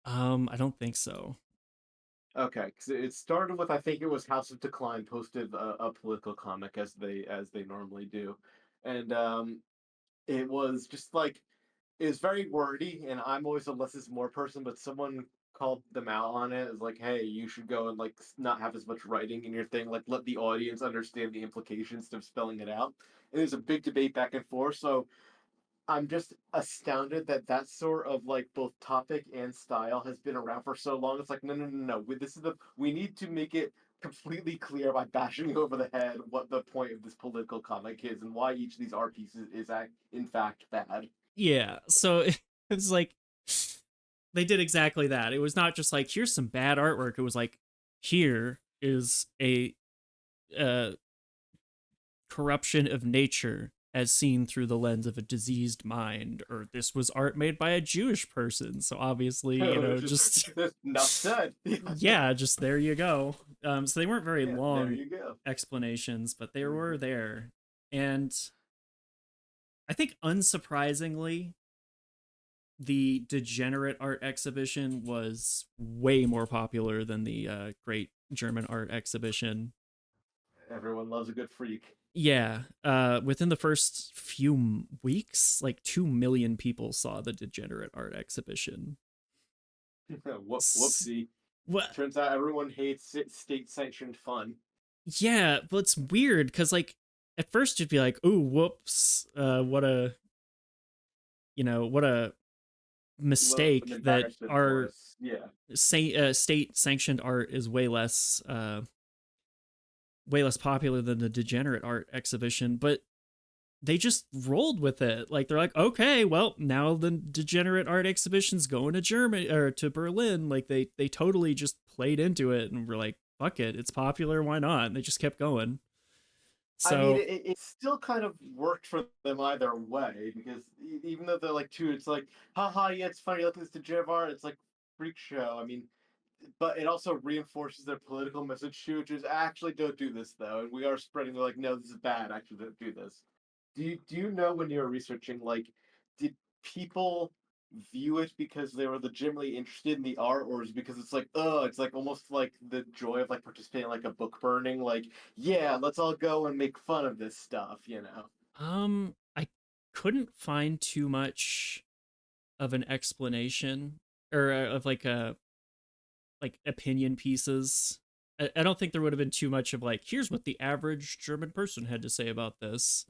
I don't think so. Okay, because it started with, I think it was House of Decline posted a political comic as they normally do, and it was just like it was very wordy, and I'm always a less is more person, but someone called them out on it as like, hey, you should go and like not have as much writing in your thing, like let the audience understand the implications of spelling it out. And there's a big debate back and forth, so I'm just astounded that that sort of like both topic and style has been around for so long. It's like, no, no, no, no. This is the we need to make it completely clear by bashing you over the head what the point of this political comic is and why each of these art pieces is in fact bad. Yeah, so it was like they did exactly that. It was not just like here's some bad artwork. It was like here is a uh, corruption of nature as seen through the lens of a diseased mind, or this was art made by a Jewish person. So obviously, just Just enough said. yeah, just there you go. So they weren't very Yeah, there long you go. explanations, but they were Mhm. there. And I think unsurprisingly, the degenerate art exhibition was way more popular than the great German art exhibition. Everyone loves a good freak. Yeah, within the first few weeks, like 2 million people saw the degenerate art exhibition. Whoopsie. What? Turns out everyone hates state sanctioned fun. Yeah, but it's weird because like at first you'd be like, "Ooh, whoops! What a What an mistake that embarrassment for our us. Yeah. state sanctioned art is way less popular than the degenerate art exhibition." But they just rolled with it. Like they're like, okay, well now the degenerate art exhibition's going to Germany or to Berlin. Like they totally just played into it and were like, fuck it, it's popular, why not? And they just kept going. I mean, So it still kind of worked for them either way because even though they're like two, it's like, haha, yeah, it's funny. Look at this degenerate art. It's like freak show. I mean, but it also reinforces their political message too, which is actually don't do this though. And we are spreading like, no, this is bad. Actually, don't do this. Do you know when you were researching like, did people view it because they were legitimately interested in the art, or is it because it's like, oh, it's like almost like the joy of like participating in like a book burning, like, yeah, let's all go and make fun of this stuff, you know? I couldn't find too much of an explanation or of like a like opinion pieces. I don't think there would have been too much of like, here's what the average German person had to say about this.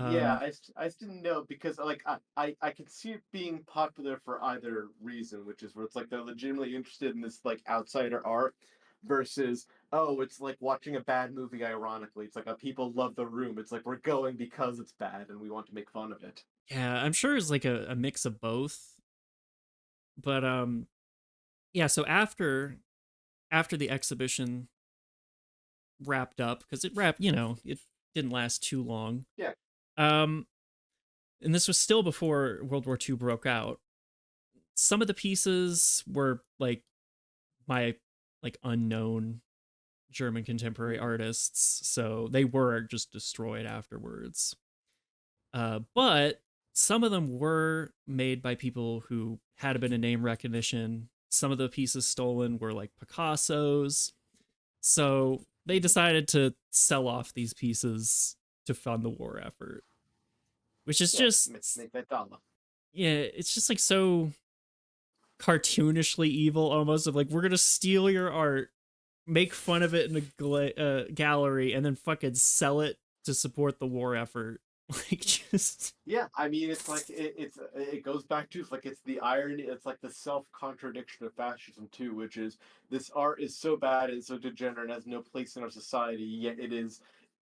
Yeah, Um, I just didn't know because like I can see it being popular for either reason, which is where it's like they're legitimately interested in this like outsider art versus, oh, it's like watching a bad movie ironically. It's like people love The Room. It's like we're going because it's bad and we want to make fun of it. yeah, I'm sure it's like a mix of both. But yeah, so after the exhibition wrapped up, because it didn't last too long. Yeah. Um, and this was still before World War II broke out. Some of the pieces were like my like unknown German contemporary Mhm. artists, so they were just destroyed afterwards. But some of them were made by people who had a bit of name recognition. Some of the pieces stolen were like Picasso's. So they decided to sell off these pieces to fund the war effort, which is Yeah, just, make that dollar. yeah, it's just like so cartoonishly evil almost of like, we're going to steal your art, make fun of it in a gallery, and then fucking sell it to support the war effort. Like, just Yeah, I mean, it's like it goes back to it's like it's the irony, it's like the self contradiction of fascism too, which is this art is so bad and so degenerate and has no place in our society, yet it is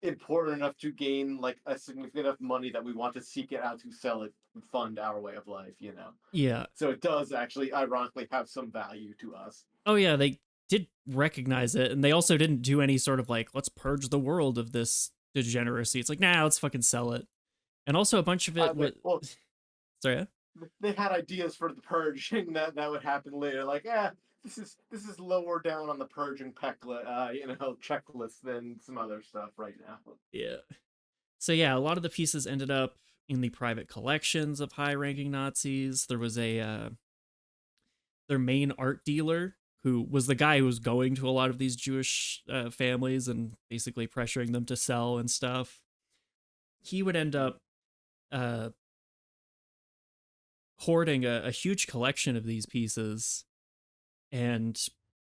important enough to gain like a significant enough money that we want to seek it out to sell it and fund our way of life, you know. yeah. So it does actually ironically have some value to us. Oh yeah, they did recognize it, and they also didn't do any sort of like, let's purge the world of this degeneracy. It's like, nah, let's fucking sell it. And also a bunch of it Wait, was well, sorry. Yeah? they had ideas for the purging that would happen later. Like, yeah, this is lower down on the purging checklist than some other stuff right now. Yeah. So yeah, a lot of the pieces ended up in the private collections of high-ranking Nazis. There was a their main art dealer who was the guy who was going to a lot of these Jewish families and basically pressuring them to sell and stuff. He would end up uh, hoarding a huge collection of these pieces. And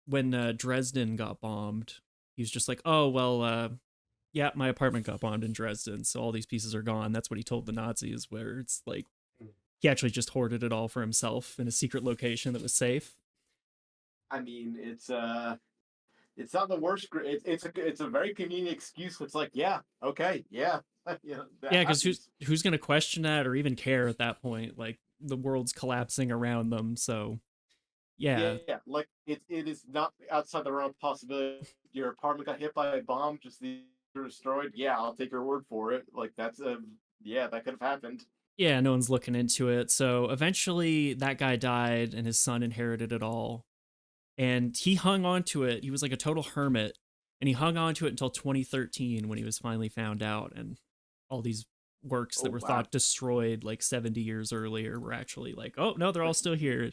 when Dresden got bombed, he was just like, "Oh well, yeah, my apartment got bombed in Dresden, so all these pieces are gone." That's what he told the Nazis. Where it's like he actually just hoarded it all for himself in a secret location that was safe. I mean, it's not the worst. It's a very convenient excuse. It's like, yeah, okay, yeah, that Yeah, because happens. who's gonna question that or even care at that point? Like the world's collapsing around them, so yeah, Yeah, like it is not outside the realm of possibility. Your apartment got hit by a bomb, just the destroyed. Yeah, I'll take your word for it. Like that's a yeah, that could have happened. yeah, no one's looking into it. So eventually, that guy died, and his son inherited it all. And he hung on to it. He was like a total hermit, and he hung on to it until 2013 when he was finally found out, and all these works that Oh were wow, thought destroyed like 70 years earlier were actually like, oh no, they're all like still here.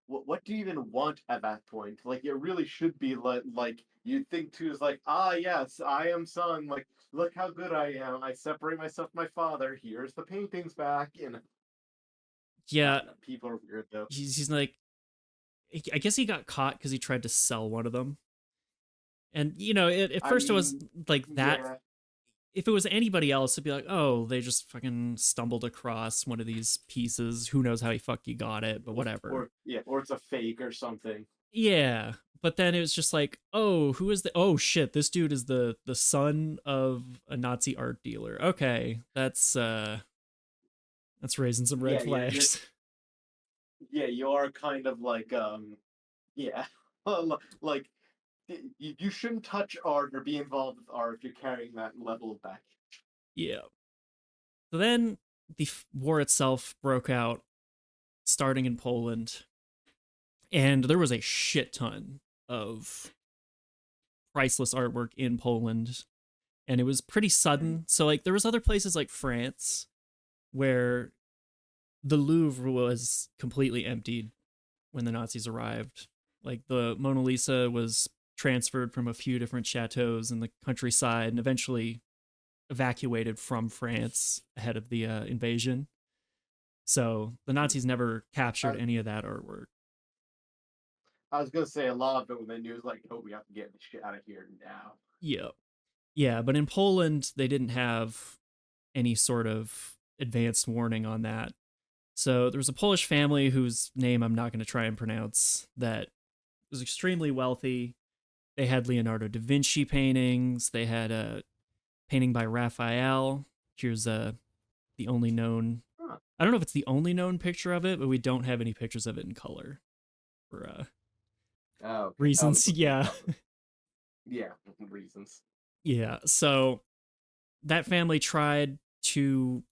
what do you even want at that point? Like it really should be like you'd think too is like, ah yes, I am son. Like look how good I am. I separate myself from my father. Here's the paintings back. I Yeah, don't know. People are weird though. he's like, I guess he got caught because he tried to sell one of them. And at I first it was mean, like that. yeah, If it was anybody else, it'd be like, oh, they just fucking stumbled across one of these pieces. Who knows how he fuck you got it, but whatever. or it's a fake or something. Yeah, but then it was just like, oh, who is the? Oh shit, this dude is the son of a Nazi art dealer. Okay, that's raising some red Yeah, you're flags. yeah, you are kind of like yeah, like you shouldn't touch art or be involved with art if you're carrying that level of back. Yeah. So then the war itself broke out, starting in Poland, and there was a shit ton of priceless artwork in Poland, and it was pretty sudden. So like there was other places like France where the Louvre was completely emptied when the Nazis arrived. Like the Mona Lisa was transferred from a few different chateaus in the countryside and eventually evacuated from France ahead of the invasion. So the Nazis never captured I, any of that artwork. I was gonna say a lot of it when they knew was like, oh, we have to get this shit out of here now. Yeah. Yeah, but in Poland, they didn't have any sort of advanced warning on that. So there was a Polish family whose name I'm not going to try and pronounce that was extremely wealthy. They had Leonardo da Vinci paintings. They had a painting by Raphael. Here's the only known. Huh. I don't know if it's the only known picture of it, but we don't have any pictures of it in color for Oh, okay. Oh, reasons. yeah, Yeah, yeah, reasons. yeah. So that family tried to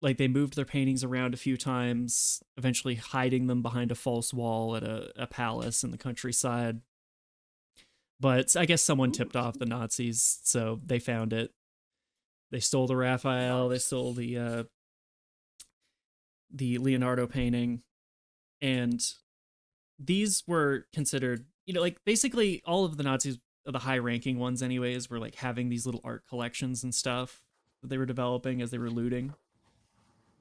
like they moved their paintings around a few times, eventually hiding them behind a false wall at a palace in the countryside. But I guess someone Ooh, tipped off the Nazis, so they found it. They stole the Raphael. They nice. stole the Leonardo painting, and these were considered, like basically all of the Nazis, the high-ranking ones, anyways, were like having these little art collections and stuff that they were developing as they were looting.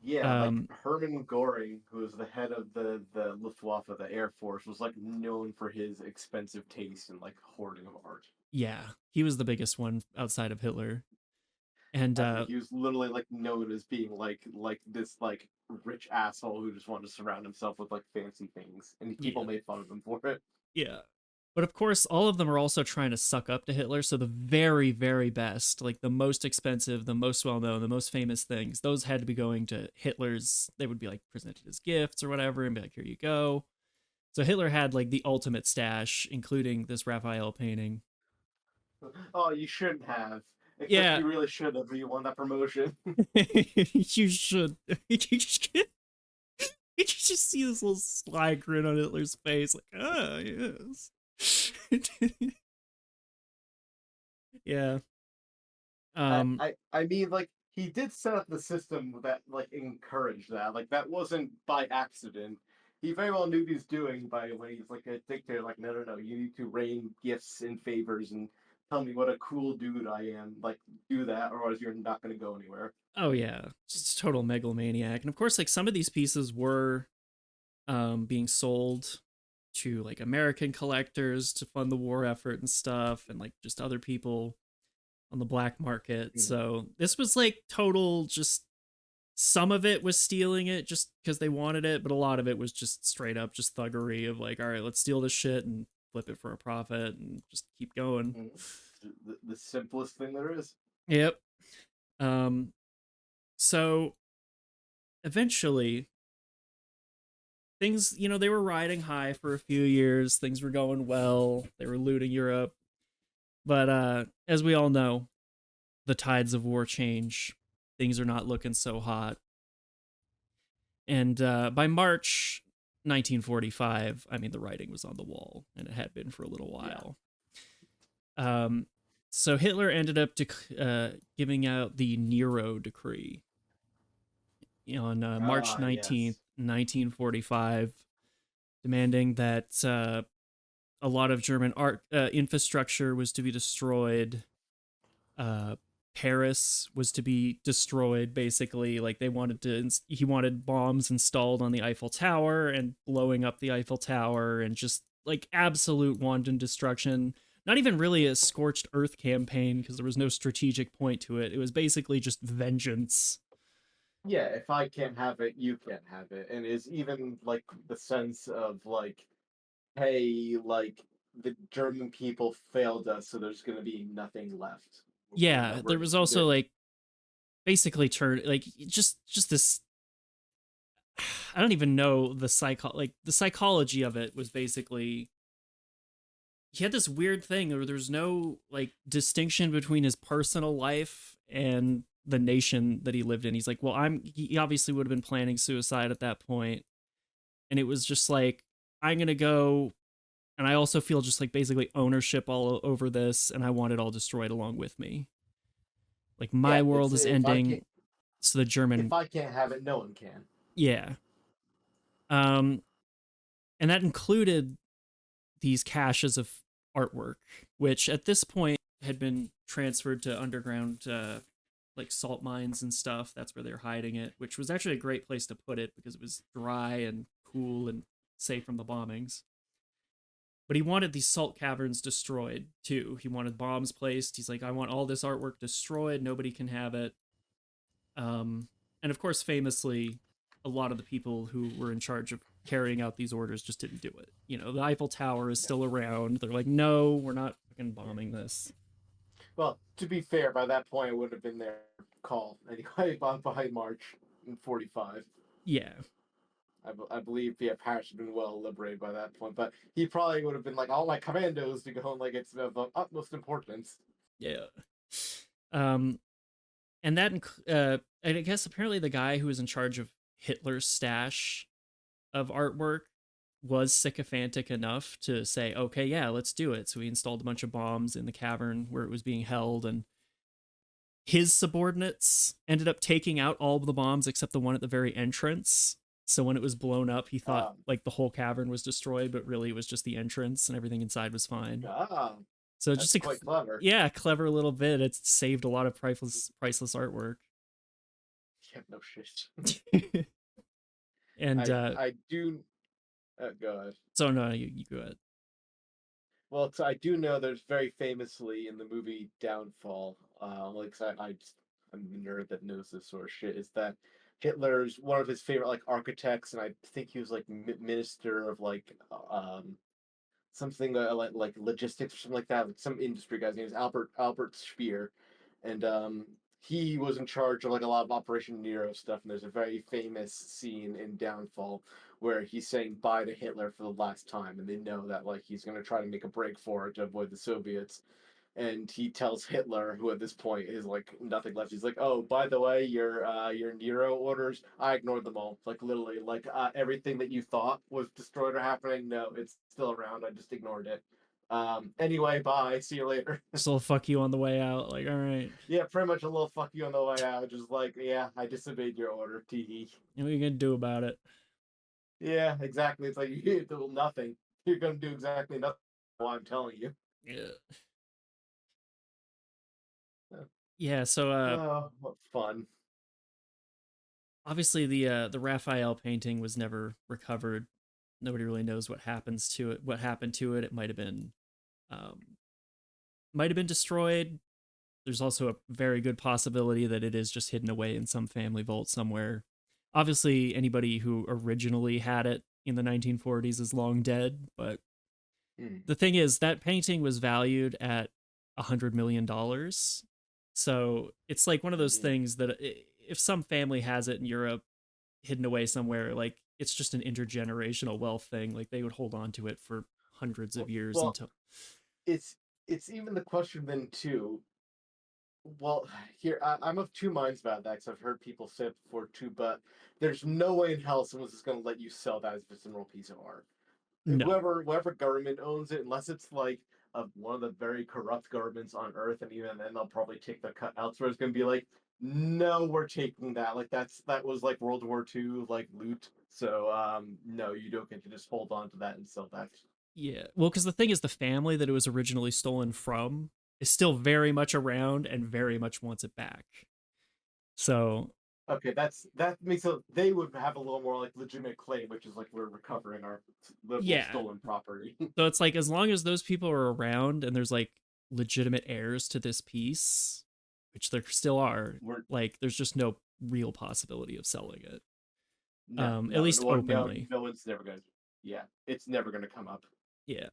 Yeah, like Um, Hermann Goring, who was the head of the Luftwaffe, the Air Force, was like known for his expensive taste and like hoarding of art. yeah, he was the biggest one outside of Hitler, and I mean, he was literally like known as being like this like rich asshole who just wanted to surround himself with like fancy things, and people yeah, made fun of him for it. yeah. But of course, all of them are also trying to suck up to Hitler. So the very, very best, like the most expensive, the most well known, the most famous things, those had to be going to Hitler's. They would be like presented as gifts or whatever and be like, here you go. So Hitler had like the ultimate stash, including this Raphael painting. Oh, you shouldn't have. Except Yeah, you really should have. You won that promotion. you should. You just see this little sly grin on Hitler's face, like, ah, yes. Yeah. Um, I mean, like, he did set up the system that like encouraged that. Like, that wasn't by accident. He very well knew what he was doing by when he's like a dictator. Like, no, no, no, you need to rain gifts and favors and tell me what a cool dude I am. Like, do that, or else you're not going to go anywhere. oh yeah, just total megalomaniac. And of course, like some of these pieces were being sold to like American collectors to fund the war effort and stuff, and like just other people on the black market. Mm. So this was like total just some of it was stealing it just because they wanted it, but a lot of it was just straight up just thuggery of like, all right, let's steal this shit and flip it for a profit and just keep going. Mm. The simplest thing there is. Yep. Um, so eventually things, they were riding high for a few years. Things were going well. They were looting Europe. But as we all know, the tides of war change. Things are not looking so hot. And by March 1945, I mean, the writing was on the wall, and it had been for a little Yeah. while. Um, so Hitler ended up giving out the Nero Decree on March Ah, 19th, yes. 1945, demanding that a lot of German art infrastructure was to be destroyed. Uh, Paris was to be destroyed. Basically, like he wanted bombs installed on the Eiffel Tower and blowing up the Eiffel Tower, and just like absolute wanton destruction. Not even really a scorched earth campaign because there was no strategic point to it. It was basically just vengeance. Yeah, if I can't have it, you can't have it. And is even like the sense of like, hey, like the German people failed us, so there's gonna be nothing left. Yeah, there was also There, like basically turned like just this. I don't even know the psychology of it was basically he had this weird thing where there's no like distinction between his personal life and the nation that he lived in. He's like, well, he obviously would have been planning suicide at that point, and it was just like I'm gonna go, and I also feel just like basically ownership all over this, and I want it all destroyed along with me. Like my yeah, world it's is ending, so the if German, I can't have it, no one can. yeah, um, and that included these caches of artwork, which at this point had been transferred to underground like salt mines and stuff. That's where they're hiding it, which was actually a great place to put it because it was dry and cool and safe from the bombings. But he wanted these salt caverns destroyed too. He wanted bombs placed. He's like, I want all this artwork destroyed. Nobody can have it. Um, and of course, famously, a lot of the people who were in charge of carrying out these orders just didn't do it. The Eiffel Tower is Yeah. still around. They're like, no, we're not fucking bombing this. Well, to be fair, by that point it would have been their call anyway. By March in '45. Yeah, I believe yeah, Paris had been well liberated by that point, but he probably would have been like all my commandos to go and like it's of utmost importance. yeah. Um, and and I guess apparently the guy who was in charge of Hitler's stash of artwork was sycophantic enough to say, okay, yeah, let's do it. So he installed a bunch of bombs in the cavern where it was being held, and his subordinates ended up taking out all of the bombs except the one at the very entrance. So when it was blown up, he thought Um, like the whole cavern was destroyed, but really it was just the entrance and everything inside was fine. ah, So just that's quite clever. yeah, clever little bit. It's saved a lot of priceless artwork. Yeah, no shit. And I do. Go ahead. so no, you go ahead. Well, so I do know there's very famously in the movie Downfall, like I'm a nerd that knows this sort of shit, is that Hitler's one of his favorite like architects, and I think he was like minister of like something like logistics or something like that, like some industry guy's name is Albert Speer, and he was in charge of like a lot of Operation Nero stuff. And there's a very famous scene in Downfall where he's saying bye to Hitler for the last time, and they know that like he's gonna try to make a break for it to avoid the Soviets. and he tells Hitler, who at this point is like nothing left. He's like, "Oh, by the way, your Nero orders, I ignored them all. Like literally, like everything that you thought was destroyed or happening, no, it's still around. I just ignored it. Anyway, bye. See you later." Still fuck you on the way out. Like, all right, Yeah, pretty much a little fuck you on the way out. Just like, yeah, I disobeyed your order. Tee. what are you gonna do about it? Yeah, exactly. It's like you do nothing. You're gonna do exactly nothing. While I'm telling you. Yeah. Yeah, so Oh, what fun. obviously the Raphael painting was never recovered. Nobody really knows what happens to it. What happened to it? It um, might have been destroyed. There's also a very good possibility that it is just hidden away in some family vault somewhere. Obviously, anybody who originally had it in the 1940s is long dead, but Hmm. the thing is that painting was valued at $100 million. So it's like one of those Mhm. things that if some family has it in Europe hidden away somewhere, like it's just an intergenerational wealth thing. Like they would hold on to it for hundreds of years Well, until it's it's even the question then too. Well, here I'm of two minds about that because I've heard people say it before too. But there's no way in hell someone's just going to let you sell that as a single piece of art. no. Whoever government owns it, unless it's like one of the very corrupt governments on earth, and even then they'll probably take the cut elsewhere. It's going to be like, no, we're taking that. Like that was like World War II like loot. So no, you don't get to just hold on to that and sell that. Yeah. Well, because the thing is, the family that it was originally stolen from is still very much around and very much wants it back. So, Okay, that makes it. They would have a little more like legitimate claim, which is like we're recovering our literal yeah. stolen property. So it's like as long as those people are around and there's like legitimate heirs to this piece, which there still are, we're like there's just no real possibility of selling it. no, At no, least no, no, openly. no one's never gonna. Yeah, it's never gonna come up. Yeah.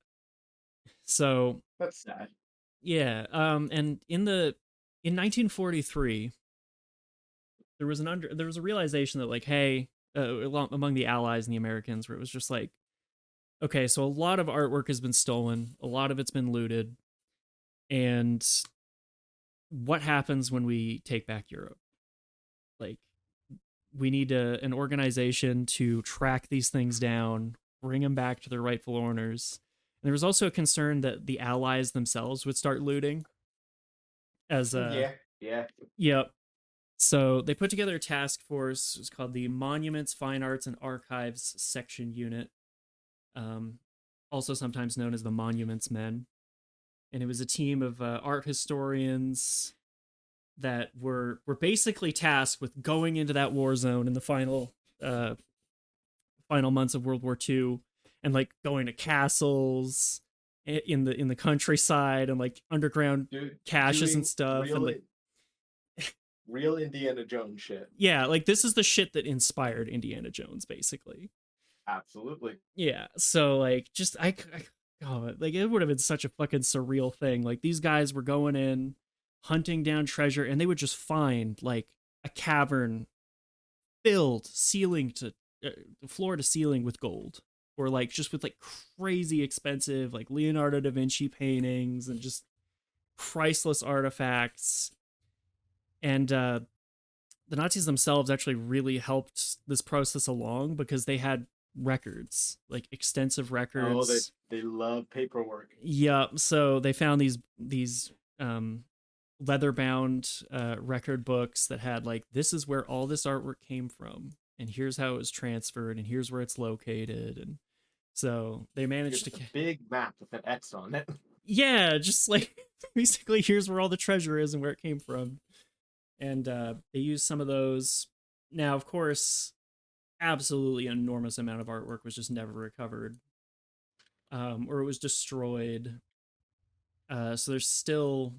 So That's sad. yeah. And in 1943, there was a realization that like, hey, among the Allies and the Americans, where it was just like, okay, so a lot of artwork has been stolen, a lot of it's been looted, and what happens when we take back Europe? Like, we need an organization to track these things down, bring them back to their rightful owners. And there was also a concern that the Allies themselves would start looting. As Yeah, yeah. yep. So they put together a task force. It's called the Monuments, Fine Arts, and Archives Section Unit, um, also sometimes known as the Monuments Men. And it was a team of art historians that were basically tasked with going into that war zone in the uh, final months of World War II, and like going to castles in the countryside and like underground caches and Doing stuff, and like real Indiana Jones shit. yeah, like this is the shit that inspired Indiana Jones basically. Absolutely. Yeah, so like just oh, like it would have been such a fucking surreal thing. Like these guys were going in hunting down treasure and they would just find like a cavern filled ceiling to floor to ceiling with gold, or like just with like crazy expensive like Leonardo da Vinci paintings and just priceless artifacts. And the Nazis themselves actually really helped this process along because they had records, like extensive Oh, they records. they love paperwork. Yeah, so they found these leather bound record books that had like, this is where all this artwork came from, and here's how it was transferred, and here's where it's located. And so they managed Here's to a big map with an X on it. yeah, just like basically here's where all the treasure is and where it came from. And they used some of those. Now of course, absolutely enormous amount of artwork was just never recovered, or it was destroyed. So there's still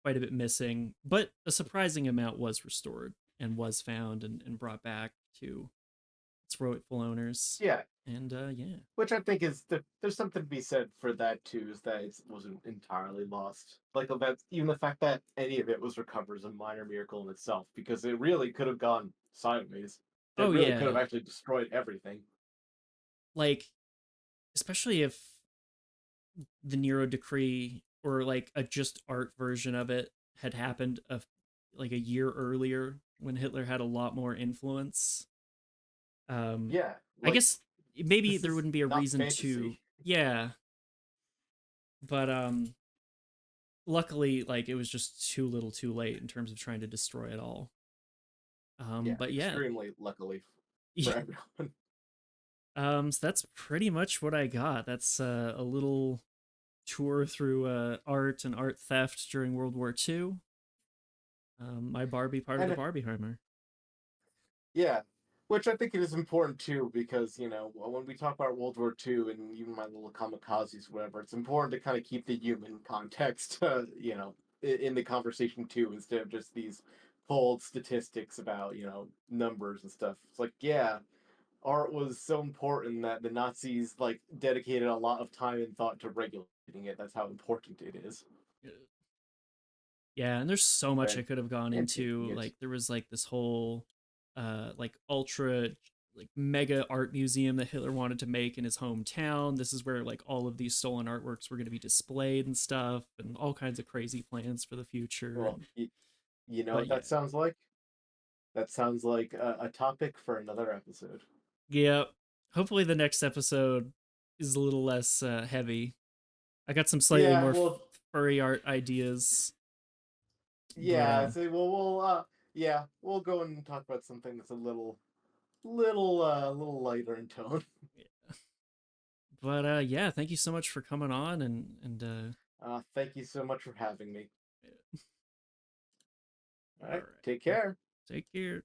quite a bit missing, but a surprising amount was restored and was found and brought back to its rightful owners. Yeah, And yeah. which I think is there's something to be said for that too, is that it wasn't entirely lost. Like that's even the fact that any of it was recovered is a minor miracle in itself, because it really could have gone sideways. It Oh really could yeah. have actually destroyed everything. Like, especially if the Nero decree or like a just art version of it had happened like a year earlier when Hitler had a lot more influence. Um, Yeah, I like guess maybe this there is wouldn't be a not reason to, fantasy. yeah, but luckily, like it was just too little, too late in terms of trying to destroy it all. Yeah, But yeah, extremely luckily for yeah. everyone. So that's pretty much what I got. That's a little tour through art and art theft during World War II. My Barbie part of the And Barbieheimer. yeah, which I think it is important too, because when we talk about World War II and even my little kamikazes, whatever, it's important to kind of keep the human context, in the conversation too, instead of just these cold statistics about numbers and stuff. It's like, yeah, art was so important that the Nazis like dedicated a lot of time and thought to regulating it. That's how important it is, Yeah, and there's so much I and could have gone and taking into. it. Like there was like this whole like ultra like mega art museum that Hitler wanted to make in his hometown. This is where like all of these stolen artworks were going to be displayed and stuff, and all kinds of crazy plans for the future. Well, And you know but what yeah, that sounds like? That sounds like a topic for another episode. yeah. Hopefully the next episode is a little less heavy. I got some slightly Yeah, more well, furry art ideas, but yeah. So yeah, we'll go and talk about something that's a little lighter in tone. yeah, thank you so much for coming on and Thank you so much for having me. All all right, right. take Well, care. take care.